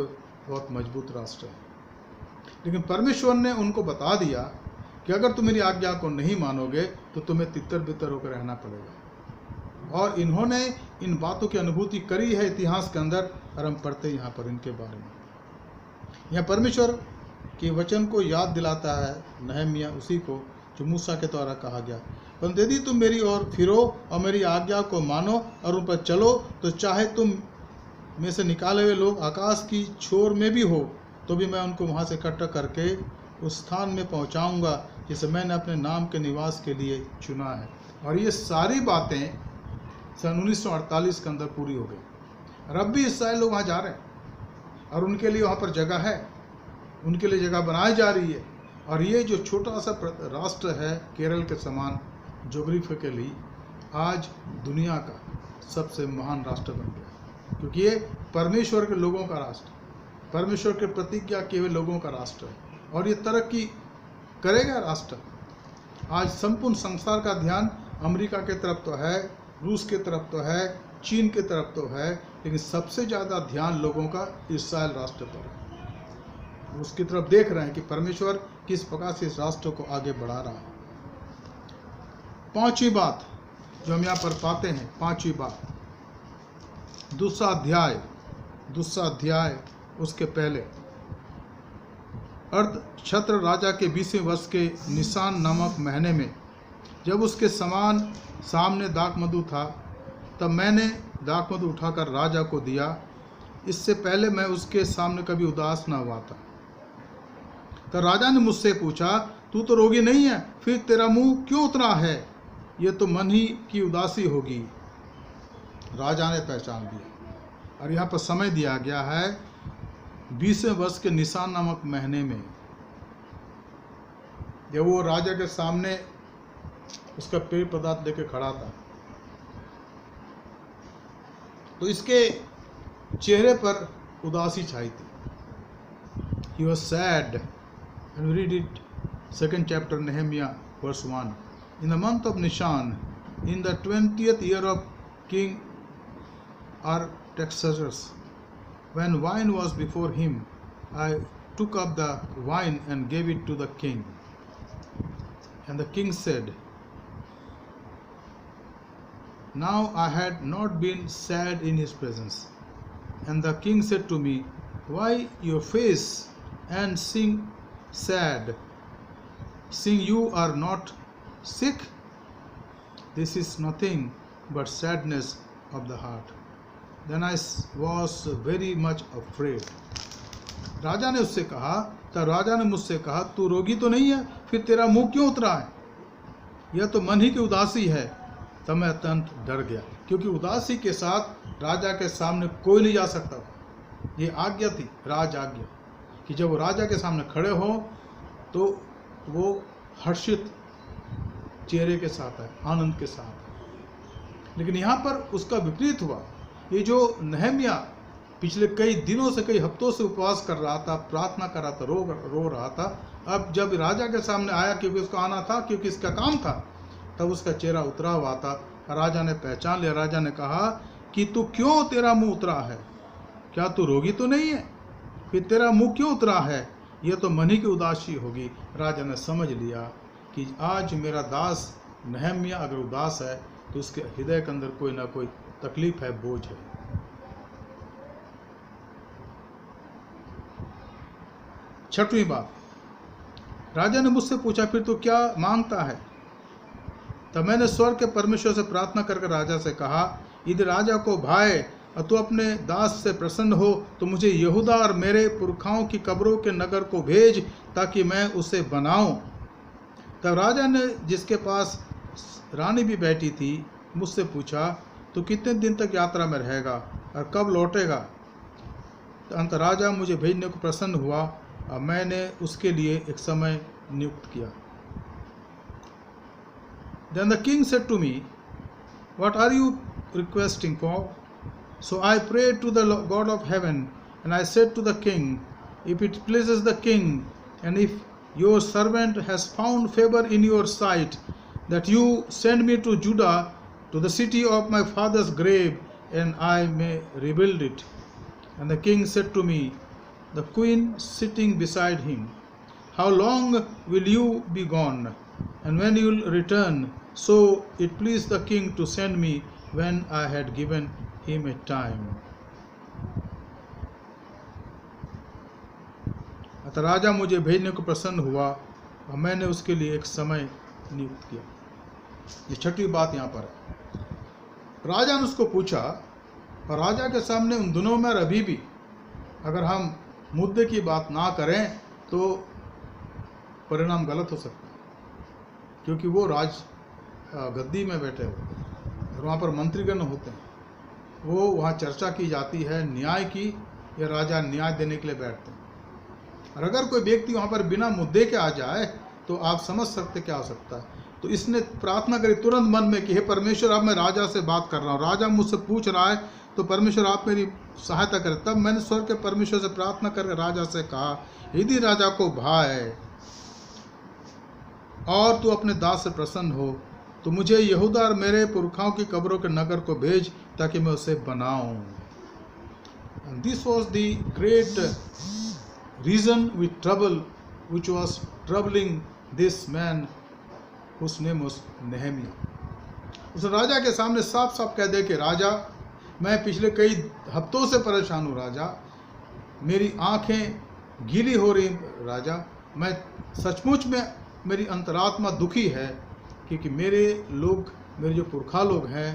Speaker 1: बहुत मजबूत राष्ट्र है। लेकिन परमेश्वर ने उनको बता दिया कि अगर तुम मेरी आज्ञा को नहीं मानोगे तो तुम्हें तितर-बितर होकर रहना पड़ेगा। और इन्होंने इन बातों की अनुभूति करी है इतिहास के अंदर, और हम पढ़ते हैं यहाँ पर इनके बारे में। यहाँ परमेश्वर के वचन को याद दिलाता है नेहमिया, उसी को जो मूसा के द्वारा कहा गया, परंतु यदि तुम मेरी ओर फिरो और मेरी आज्ञा को मानो और उन पर चलो, तो चाहे तुम में से निकाले हुए लोग आकाश की छोर में भी हो, तो भी मैं उनको वहाँ से इकट्ठा करके उस स्थान में पहुँचाऊँगा जिसे मैंने अपने नाम के निवास के लिए चुना है। और ये सारी बातें सन 1948 के अंदर पूरी हो गई। और अब भी इसराइल लोग वहाँ जा रहे हैं, और उनके लिए वहाँ पर जगह है, उनके लिए जगह बनाई जा रही है। और ये जो छोटा सा राष्ट्र है केरल के समान ज्योग्राफिकली, आज दुनिया का सबसे महान राष्ट्र बन गया, क्योंकि ये परमेश्वर के लोगों का राष्ट्र, परमेश्वर के प्रतिज्ञा किए हुए लोगों का राष्ट्र है, और ये तरक्की करेगा राष्ट्र। आज संपूर्ण संसार का ध्यान अमेरिका के तरफ तो है, रूस के तरफ तो है, चीन के तरफ तो है, लेकिन सबसे ज़्यादा ध्यान लोगों का इस्राएल राष्ट्र पर है। उसकी तरफ देख रहे हैं कि परमेश्वर किस प्रकार से इस राष्ट्र को आगे बढ़ा रहा है। पांचवी बात जो हम यहाँ पर पाते हैं, पांचवी बात, दूसरा अध्याय उसके पहले, अर्धक्षत्र राजा के 20वें वर्ष के निसान नामक महीने में, जब उसके सामने दाखमधु था, तब मैंने दाखमधु उठाकर राजा को दिया। इससे पहले मैं उसके सामने कभी उदास न हुआ था। तो राजा ने मुझसे पूछा, तू तो रोगी नहीं है, फिर तेरा मुंह क्यों उतरा है? ये तो मन ही की उदासी होगी। राजा ने पहचान लिया। और यहाँ पर समय दिया गया है 20वें वर्ष के निसान नामक महीने में, जब वो राजा के सामने उसका पेय पदार्थ लेके खड़ा था, तो इसके चेहरे पर उदासी छाई थी। He was sad. And we read it, 2nd chapter, Nehemiah, verse 1. In the month of Nisan, in the 20th year of King Artaxerxes, when wine was before him, I took up the wine and gave it to the king. And the king said, now I had not been sad in his presence. And the king said to me, why your face and sing sad, seeing you are not sick? This is nothing but sadness of the heart. Then I was very much afraid. राजा ने उससे कहा, तब राजा ने मुझसे कहा, तू रोगी तो नहीं है, फिर तेरा मुंह क्यों उतरा है? यह तो मन ही की उदासी है। तब मैं अत्यंत डर गया, क्योंकि उदासी के साथ राजा के सामने कोई नहीं जा सकता था। ये आज्ञा थी, राज आज्ञा, कि जब वो राजा के सामने खड़े हो तो वो हर्षित चेहरे के साथ है, आनंद के साथ है। लेकिन यहाँ पर उसका विपरीत हुआ। ये जो नहम्याह पिछले कई दिनों से, कई हफ्तों से उपवास कर रहा था, प्रार्थना कर रहा था, रो रहा था, अब जब राजा के सामने आया, क्योंकि उसको आना था, क्योंकि इसका काम था, तब उसका चेहरा उतरा हुआ था। राजा ने पहचान लिया। राजा ने कहा कि तू क्यों, तेरा मुंह उतरा है? क्या तू रोगी तो नहीं है? फिर तेरा मुंह क्यों उतरा है? यह तो मन ही की उदासी होगी। राजा ने समझ लिया कि आज मेरा दास नहम्याह अगर उदास है तो उसके हृदय के अंदर कोई ना कोई तकलीफ है, बोझ है। छठवीं बात, राजा ने मुझसे पूछा, फिर तू क्या मांगता है? तब मैंने स्वर्ग के परमेश्वर से प्रार्थना करके राजा से कहा, यदि राजा को भाए और तू अपने दास से प्रसन्न हो तो मुझे यहूदा और मेरे पुरखाओं की कब्रों के नगर को भेज, ताकि मैं उसे बनाऊं। तब राजा ने, जिसके पास रानी भी बैठी थी, मुझसे पूछा, तू कितने दिन तक यात्रा में रहेगा और कब लौटेगा? तो अंत राजा मुझे भेजने को प्रसन्न हुआ और मैंने उसके लिए एक समय नियुक्त किया। Then the king said to me, what are you requesting for? So I prayed to the God of heaven, and I said to the king, if it pleases the king, and if your servant has found favor in your sight, that you send me to Judah, to the city of my father's grave, and I may rebuild it. And the king said to me, the queen sitting beside him, how long will you be gone? And when you will return? So it pleased the king to send me when I had given him a time. अतः राजा मुझे भेजने को प्रसन्न हुआ और मैंने उसके लिए एक समय नियुक्त किया। ये छठी बात यहाँ पर है। राजा ने उसको पूछा, और राजा के सामने उन दिनों में अभी भी अगर हम मुद्दे की बात ना करें तो परिणाम गलत हो सकता है, क्योंकि वो राज गद्दी में बैठे होते हैं और वहाँ पर मंत्रीगण होते हैं। वो वहाँ चर्चा की जाती है न्याय की, या राजा न्याय देने के लिए बैठते हैं। और अगर कोई व्यक्ति वहाँ पर बिना मुद्दे के आ जाए तो आप समझ सकते क्या हो सकता है। तो इसने प्रार्थना करी तुरंत मन में कि हे परमेश्वर, अब मैं राजा से बात कर रहा हूँ, राजा मुझसे पूछ रहा है, तो परमेश्वर आप मेरी सहायता करें। तब मैंने स्वर्ग के परमेश्वर से प्रार्थना करके राजा से कहा, यदि राजा को भाए और तू अपने दास से प्रसन्न हो तो मुझे यहूदा और मेरे पुरखाओं की कब्रों के नगर को भेज, ताकि मैं उसे बनाऊं। And this was the great reason with trouble which was troubling this man whose name was Nehemiah. उस राजा के सामने साफ साफ कह दे कि राजा, मैं पिछले कई हफ्तों से परेशान हूँ राजा, मेरी आंखें गीली हो रही राजा, मैं सचमुच में मेरी अंतरात्मा दुखी है क्योंकि मेरे लोग, मेरे जो पुरखा लोग हैं,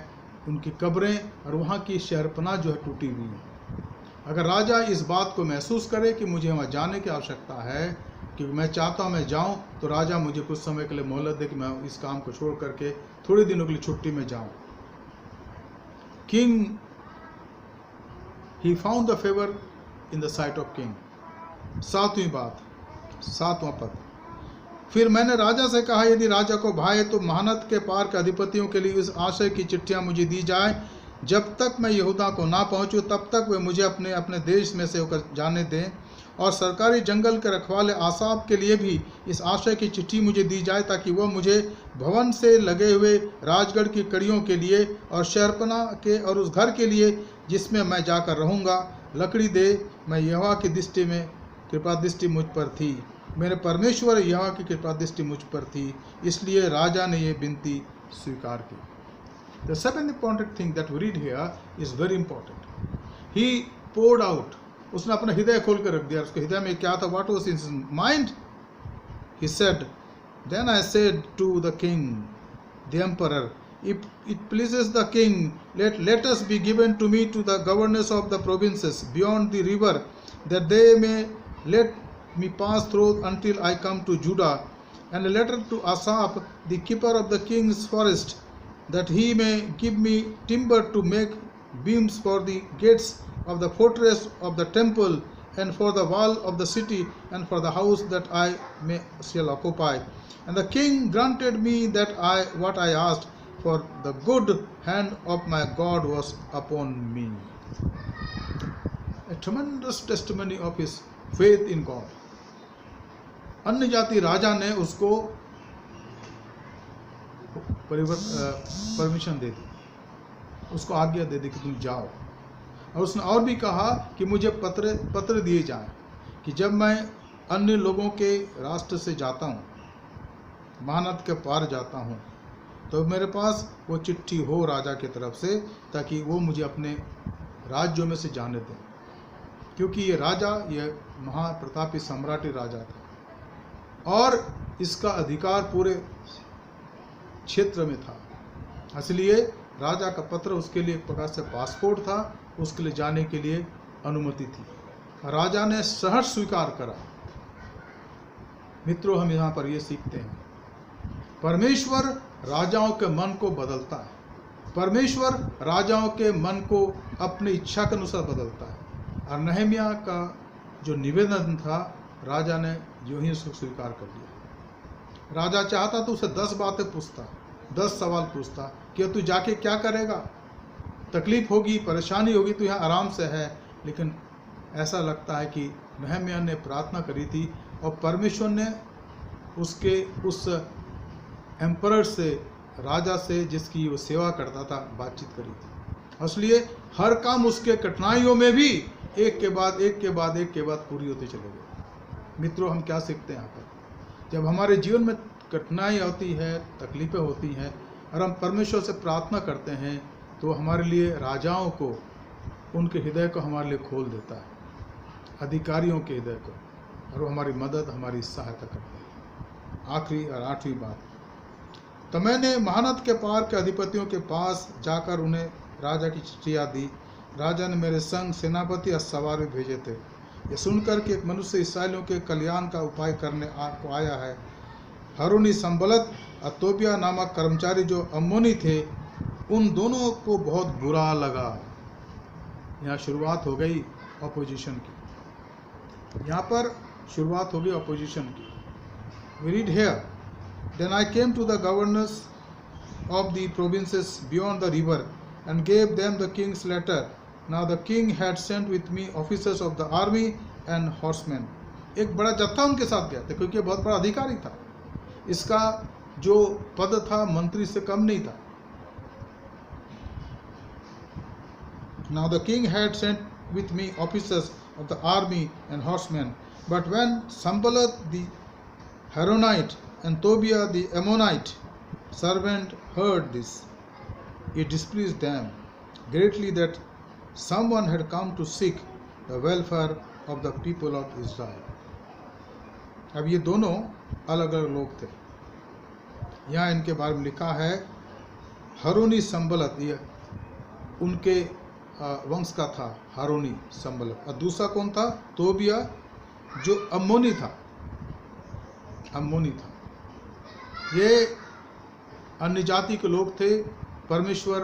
Speaker 1: उनकी कब्रें और वहाँ की शहरपनाह जो है टूटी हुई है। अगर राजा इस बात को महसूस करे कि मुझे वहाँ जाने की आवश्यकता है, क्योंकि मैं चाहता हूँ मैं जाऊँ, तो राजा मुझे कुछ समय के लिए मोहलत दे कि मैं इस काम को छोड़ करके थोड़े दिनों के लिए छुट्टी में जाऊँ। King, he found the favor in the sight of king. सातवीं बात, सातवां पद, फिर मैंने राजा से कहा, यदि राजा को भाए तो महानद के पार के अधिपतियों के लिए इस आशय की चिट्ठियां मुझे दी जाए, जब तक मैं यहूदा को ना पहुंचूं तब तक वे मुझे अपने अपने देश में से होकर जाने दें, और सरकारी जंगल के रखवाले आसाब के लिए भी इस आशय की चिट्ठी मुझे दी जाए ताकि वह मुझे भवन से लगे हुए राजगढ़ की कड़ियों के लिए और शहरपनाह के और उस घर के लिए जिसमें मैं जाकर रहूँगा लकड़ी दे। मैं यहोवा की दृष्टि में कृपा दृष्टि मुझ पर थी, मेरे परमेश्वर यहोवा की कृपा दृष्टि मुझ पर थी, इसलिए राजा ने यह विनती स्वीकार की। The second important thing that we read here is very important. He poured out. उसने अपना हृदय खोल कर रख दिया। उसके हृदय में क्या था? What was in his mind? He said, Then I said to the king, the emperor, if it pleases the king, let us be given to me to the governors of the provinces beyond the river, that they may let me pass through until I come to Judah, and a letter to Asaph, the keeper of the king's forest, that he may give me timber to make beams for the gates of the fortress of the temple, and for the wall of the city, and for the house that I shall occupy. And the king granted me that what I asked, for the good hand of my God was upon me. A tremendous testimony of his faith in God. अन्य जाति राजा ने उसको permission दे दी, उसको आज्ञा दे दी कि तुम जाओ। और उसने और भी कहा कि मुझे पत्र दिए जाएं कि जब मैं अन्य लोगों के राष्ट्र से जाता हूँ, महानद के पार जाता हूँ, तो मेरे पास वो चिट्ठी हो राजा की तरफ से, ताकि वो मुझे अपने राज्यों में से जाने दें, क्योंकि ये राजा, ये महाप्रतापी सम्राटी राजा था और इसका अधिकार पूरे क्षेत्र में था। इसलिए राजा का पत्र उसके लिए एक प्रकार से पासपोर्ट था, उसके लिए जाने के लिए अनुमति थी। राजा ने सहर्ष स्वीकार करा। मित्रों, हम यहाँ पर ये सीखते हैं, परमेश्वर राजाओं के मन को बदलता है। परमेश्वर राजाओं के मन को अपनी इच्छा के अनुसार बदलता है। और नहमिया का जो निवेदन था, राजा ने यूं ही उसको स्वीकार कर लिया। राजा चाहता तो उसे 10 बातें पूछता, 10 सवाल पूछता कि तू जाके क्या करेगा, तकलीफ होगी, परेशानी होगी, तू यहाँ आराम से है। लेकिन ऐसा लगता है कि नहमिया ने प्रार्थना करी थी और परमेश्वर ने उसके उस एम्परर से, राजा से जिसकी वो सेवा करता था, बातचीत करी थी। इसलिए हर काम उसके कठिनाइयों में भी एक के बाद एक के बाद एक के बाद पूरी होती चले गई। मित्रों, हम क्या सीखते हैं यहाँ पर? जब हमारे जीवन में कठिनाई होती है, तकलीफ़ें होती हैं और हम परमेश्वर से प्रार्थना करते हैं, तो हमारे लिए राजाओं को, उनके हृदय को हमारे लिए खोल देता है, अधिकारियों के हृदय को, और वो हमारी मदद, हमारी सहायता करते हैं। आखिरी और 8वीं बात, तो मैंने महानद के पार के अधिपतियों के पास जाकर उन्हें राजा की चिट्ठियाँ दी। राजा ने मेरे संग सेनापति और सवार भी भेजे थे। ये सुनकर कि एक मनुष्य इस्राएलियों के कल्याण का उपाय करने को आया है। हरुनी संबलत और तोबिया नामक कर्मचारी जो अम्मोनी थे, उन दोनों को बहुत बुरा लगा। यहाँ शुरुआत हो गई अपोजिशन की, यहाँ पर शुरुआत हो गई अपोजिशन की। We read here, Then I came to the governors of the provinces beyond the river and gave them the king's letter. Now the king had sent with me officers of the army and horsemen. एक बड़ा जत्था उनके साथ गया था, क्योंकि बहुत बड़ा अधिकारी था। इसका जो पद था मंत्री से कम नहीं था। Now the king had sent with me officers of the army and horsemen. But when Sanballat the Horonite and Tobiah the Ammonite servant heard this, it displeased them greatly that someone had come to seek the welfare of the people of Israel. अब ये दोनों अलग अलग लोग थे. यहाँ इनके बारे में लिखा है हारूनी संबलत, ये उनके वंश का था हारूनी संबलत. और दूसरा कौन था? तोबिया, जो अम्मोनी था. ये अन्य जाति के लोग थे. परमेश्वर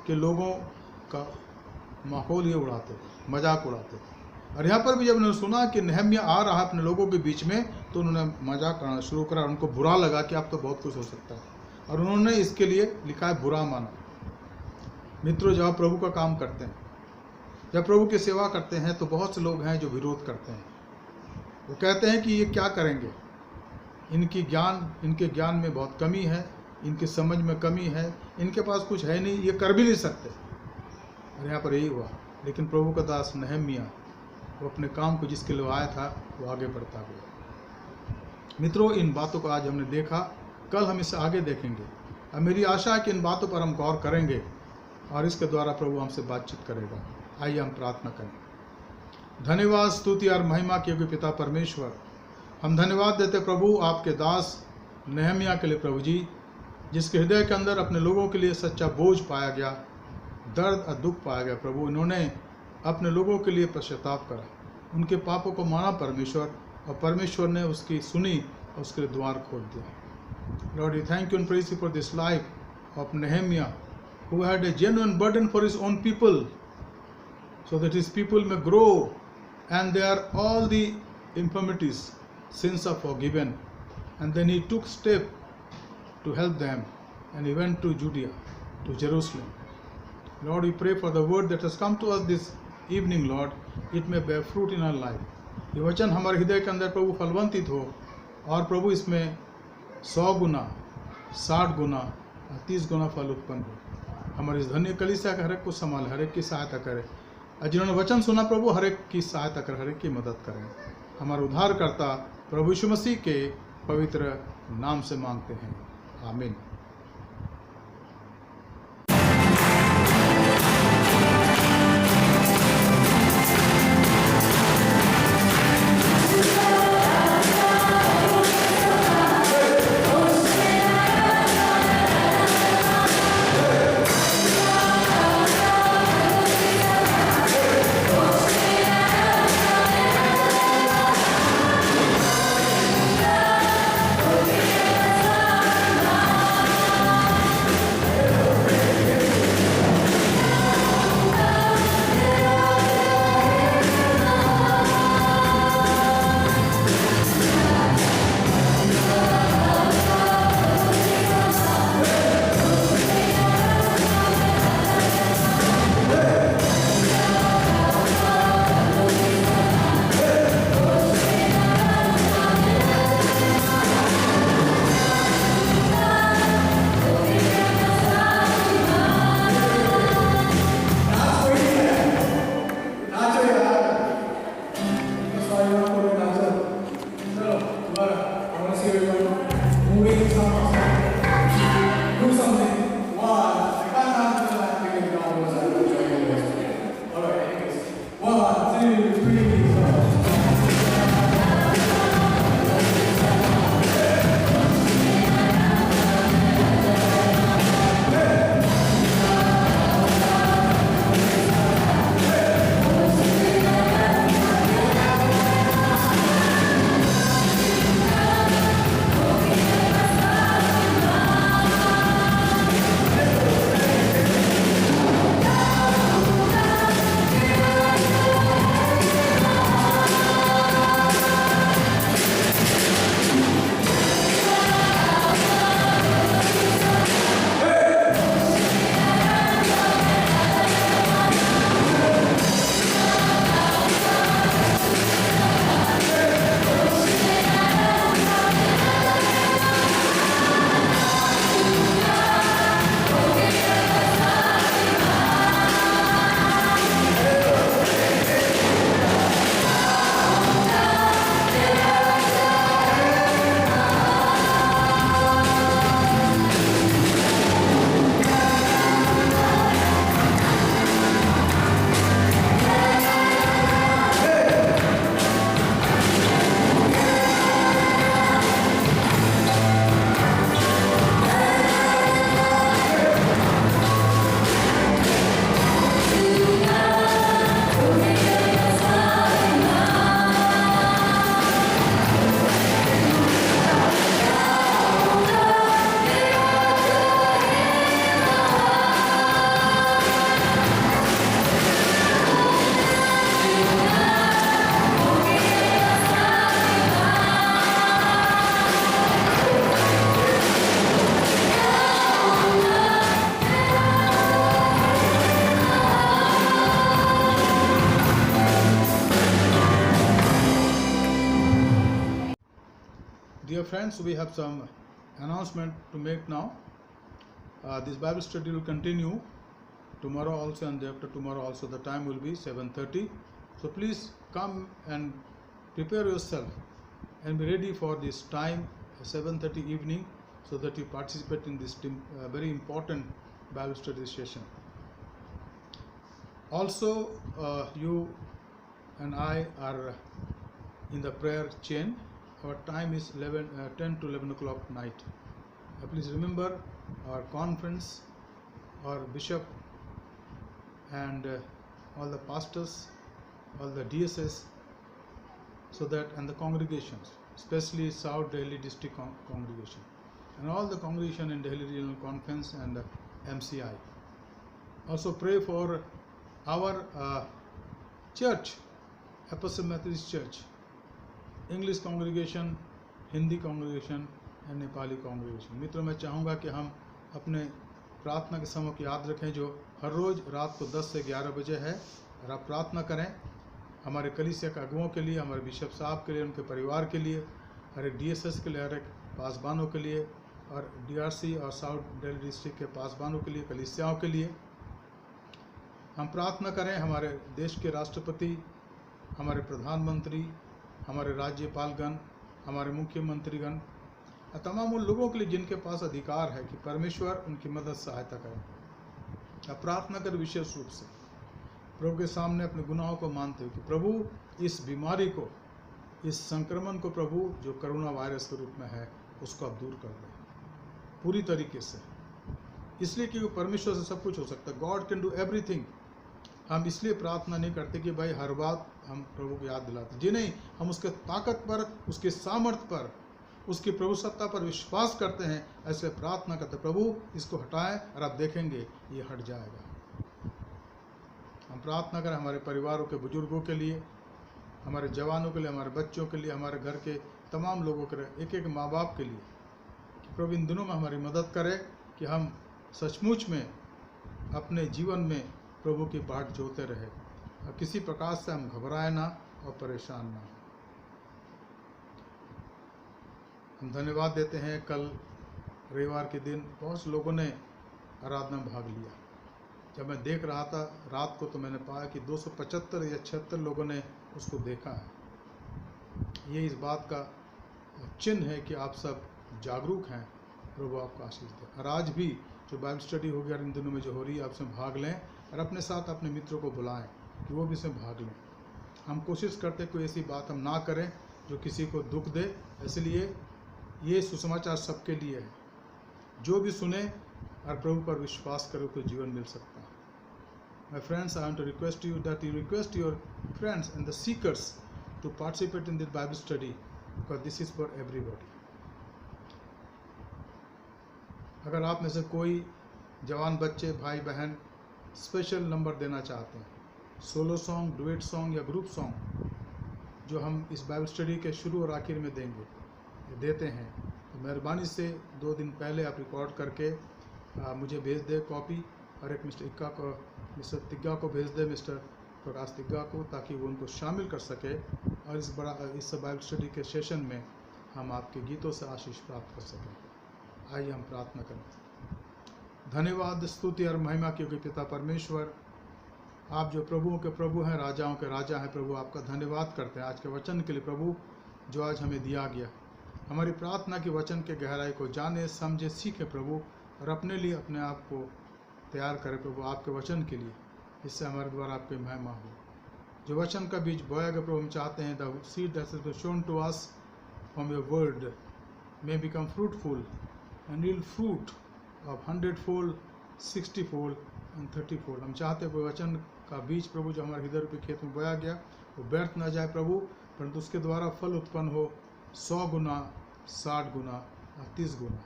Speaker 1: के लोगों का माहौल ये उड़ाते थे, मजाक उड़ाते थे. और यहाँ पर भी जब उन्होंने सुना कि नेहम्याह आ रहा है अपने लोगों के बीच में, तो उन्होंने मजाक करना शुरू करा. उनको बुरा लगा कि अब तो बहुत कुछ हो सकता है, और उन्होंने इसके लिए लिखा है बुरा माना. मित्रों, जब आप प्रभु का काम करते हैं, जब प्रभु की सेवा करते हैं, तो बहुत से लोग हैं जो विरोध करते हैं. वो कहते हैं कि ये क्या करेंगे, इनके ज्ञान में बहुत कमी है, इनकी समझ में कमी है, इनके पास कुछ है नहीं, ये कर भी नहीं सकते. और यहाँ पर यही हुआ. लेकिन प्रभु का दास नेहम्याह, वो अपने काम को जिसके लिए आया था, वो आगे बढ़ता गया. मित्रों, इन बातों को आज हमने देखा, कल हम इसे आगे देखेंगे. अब मेरी आशा है कि इन बातों पर हम गौर करेंगे और इसके द्वारा प्रभु हमसे बातचीत करेगा. आइए हम प्रार्थना करें. धन्यवाद, स्तुति और महिमा के योग्य पिता परमेश्वर, हम धन्यवाद देते प्रभु आपके दास नेहम्याह के लिए प्रभु जी, जिसके हृदय के अंदर अपने लोगों के लिए सच्चा बोझ पाया गया, दर्द और दुख पाया गया. प्रभु, इन्होंने अपने लोगों के लिए पश्चाताप करा, उनके पापों को माना परमेश्वर, और परमेश्वर ने उसकी सुनी और उसके लिए द्वार खोल दिया. Lord, we thank you and praise you for this life of Nehemiah, who had a genuine burden for his own people, so that his people may grow, and there all the infirmities, sins are forgiven. And then he took step to help them, and he went to Judea, to Jerusalem. Lord, we pray for the word that has come to us this evening, Lord, it may bear fruit in our life. ये वचन हमारे हृदय के अंदर प्रभु फलवंतित हो, और प्रभु इसमें 100 गुना, 60 गुना, 30 गुना फल उत्पन्न हो. हमारे इस धन्य कलीसिया के हर एक को संभाले, हर एक की सहायता करे, और जिन्होंने वचन सुना प्रभु, हर एक की सहायता करे, हर एक की मदद करें. हमारे उद्धारकर्ता प्रभु यीशु मसीह के पवित्र नाम से मांगते हैं, आमीन. friends, we have some announcement to make now. This Bible study will continue tomorrow also and after tomorrow also. The time will be 7:30. So please come and prepare yourself and be ready for this time, 7:30 evening, so that you participate in this very important Bible study session. Also, you and I are in the prayer chain. Our time is 10 to 11 o'clock night. Please remember our conference, our bishop, and all the pastors, all the DSS, so that, and the congregations, especially South Delhi district congregation, and all the congregation in Delhi Regional Conference and MCI. Also pray for our church, Apostle Methodist Church, English congregation, Hindi congregation and Nepali congregation. मित्रों, मैं चाहूँगा कि हम अपने प्रार्थना के समय को याद रखें जो हर रोज़ रात को 10 से 11 बजे है, और आप प्रार्थना करें हमारे कलीसिया के अगुओं के लिए, हमारे बिशप साहब के लिए, उनके परिवार के लिए, हर एक DSS के लिए, हर एक पासबानों के लिए, और DRC और साउथ दिल्ली डिस्ट्रिक्ट के पासबानों के लिए, कलीसियाओं के लिए हम प्रार्थना करें। हमारे देश के राष्ट्रपति, हमारे प्रधानमंत्री, हमारे राज्यपालगण, हमारे मुख्यमंत्रीगण, तमाम उन लोगों के लिए जिनके पास अधिकार है कि परमेश्वर उनकी मदद सहायता करें। अब प्रार्थना कर विशेष रूप से प्रभु के सामने अपने गुनाहों को मानते हुए कि प्रभु इस बीमारी को, इस संक्रमण को, प्रभु जो कोरोना वायरस के रूप में है, उसको आप दूर कर दें पूरी तरीके से, इसलिए कि परमेश्वर से सब कुछ हो सकता है। God can do everything. हम इसलिए प्रार्थना नहीं करते कि भाई हर बात हम प्रभु को याद दिलाते जी, नहीं, हम उसके ताकत पर, उसके सामर्थ्य पर, उसकी प्रभु सत्ता पर विश्वास करते हैं। ऐसे प्रार्थना करते, प्रभु इसको हटाएं और आप देखेंगे ये हट जाएगा। हम प्रार्थना करें हमारे परिवारों के बुजुर्गों के लिए, हमारे जवानों के लिए, हमारे बच्चों के लिए, हमारे घर के तमाम लोगों के लिए, एक एक माँ बाप के लिए, कि प्रभु इन दिनों में हमारी मदद करे कि हम सचमुच में अपने जीवन में प्रभु की बाट जोते रहे और किसी प्रकार से हम घबराए ना और परेशान ना। हम धन्यवाद देते हैं, कल रविवार के दिन बहुत से लोगों ने आराधना में भाग लिया। जब मैं देख रहा था रात को तो मैंने पाया कि 275 या 76 लोगों ने उसको देखा है। ये इस बात का चिन्ह है कि आप सब जागरूक हैं। प्रभु आपको आशीष दे। और आज भी जो बाइबल स्टडी हो गया इन दिनों में जो हो रही है, आप इसमें भाग लें और अपने साथ अपने मित्रों को बुलाएं कि वो भी इसमें भाग लें। हम कोशिश करते कोई ऐसी बात हम ना करें जो किसी को दुख दे, इसलिए ये सुसमाचार सबके लिए है। जो भी सुने और प्रभु पर विश्वास करे को जीवन मिल सकता है। My friends, I want to request you that you request your friends and the seekers to participate in this Bible study because this is for everybody. अगर आप में से कोई जवान बच्चे, भाई बहन स्पेशल नंबर देना चाहते हैं, सोलो सॉन्ग, डुएट सॉन्ग या ग्रुप सॉन्ग, जो हम इस बाइबल स्टडी के शुरू और आखिर में देते हैं, तो मेहरबानी से 2 दिन पहले आप रिकॉर्ड करके मुझे भेज दे कॉपी, और एक मिस्टर तिग्गा को भेज दे, मिस्टर प्रकाश तिग्गा को, ताकि वो उनको शामिल कर सके और इस बाइबल स्टडी के सेशन में हम आपके गीतों से आशीष प्राप्त कर सकें। आइए हम प्रार्थना करें। धन्यवाद, स्तुति और महिमा क्योंकि पिता परमेश्वर, आप जो प्रभुओं के प्रभु हैं, राजाओं के राजा हैं, प्रभु आपका धन्यवाद करते हैं आज के वचन के लिए प्रभु, जो आज हमें दिया गया। हमारी प्रार्थना की वचन के गहराई को जाने, समझे, सीखे प्रभु, और अपने लिए अपने आप को तैयार करें प्रभु आपके वचन के लिए, इससे हमारे द्वारा आपकी महिमा हो। जो वचन का बीज बोया गया प्रभु, हम चाहते हैं the seed that has been shown to us from your word may become fruitful and yield fruit of 100-fold, 60-fold and 30-fold। हम चाहते हैं कोई वचन का बीज प्रभु जो हमारे हृदय के खेत में बोया गया वो व्यर्थ न जाए प्रभु, परंतु उसके द्वारा फल उत्पन्न हो 100 गुना, 60 गुना और 30 गुना।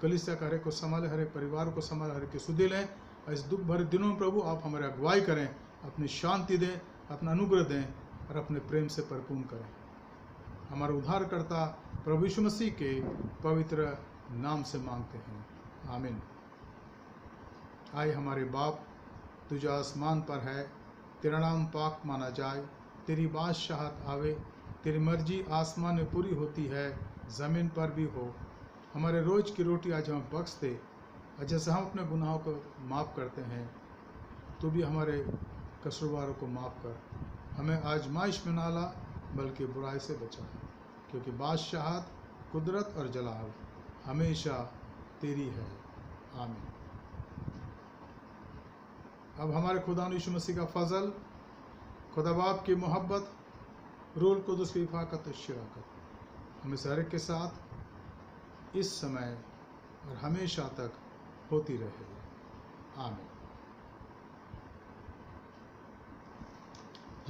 Speaker 1: कलीसिया का हर एक को संभाले, हर एक परिवार को संभाले, हर एक की सुधि लें, और इस दुख भरे दिनों में प्रभु आप हमारे अगुवाई करें, अपनी शांति दें, अपना अनुग्रह दें और अपने प्रेम से परिपूर्ण करें। हमारे उद्धारकर्ता प्रभु यीशु मसीह के पवित्र नाम से मांगते हैं, आमीन। आए हमारे बाप, तू जो आसमान पर है, तेरा नाम पाक माना जाए, तेरी बादशाहत आवे, तेरी मर्जी आसमान में पूरी होती है ज़मीन पर भी हो। हमारे रोज़ की रोटी आज हमें बख्श दे, और जैसे हम अपने गुनाहों को माफ़ करते हैं, तो भी हमारे कसूरवारों को माफ़ कर। हमें आजमाइश में ना ला, बल्कि बुराई से बचा, क्योंकि बादशाहत, कुदरत और जलाल हमेशा तेरी है। आमीन। अब हमारे खुदा यीशु मसीह का फजल, खुदा बाप की मोहब्बत, रूह कुदस की हिफाजत और शराकत हमें सारे के साथ इस समय और हमेशा तक होती रहे। आमीन।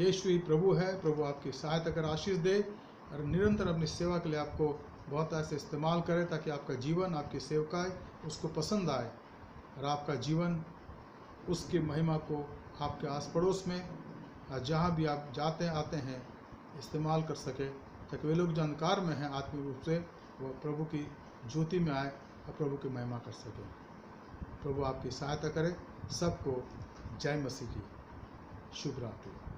Speaker 1: यीशु ही प्रभु है। प्रभु आपकी सहायता कर आशीष दे और निरंतर अपनी सेवा के लिए आपको बहुत ऐसे इस्तेमाल करे, ताकि आपका जीवन, आपकी सेवकाई उसको पसंद आए, और आपका जीवन उसकी महिमा को आपके आस पड़ोस में, जहाँ भी आप जाते आते हैं, इस्तेमाल कर सके, ताकि वे लोग जो अंधकार में हैं आत्मिक रूप से, वो प्रभु की ज्योति में आए और प्रभु की महिमा कर सके। प्रभु आपकी सहायता करे। सबको जय मसीह की शुभ रात्रि।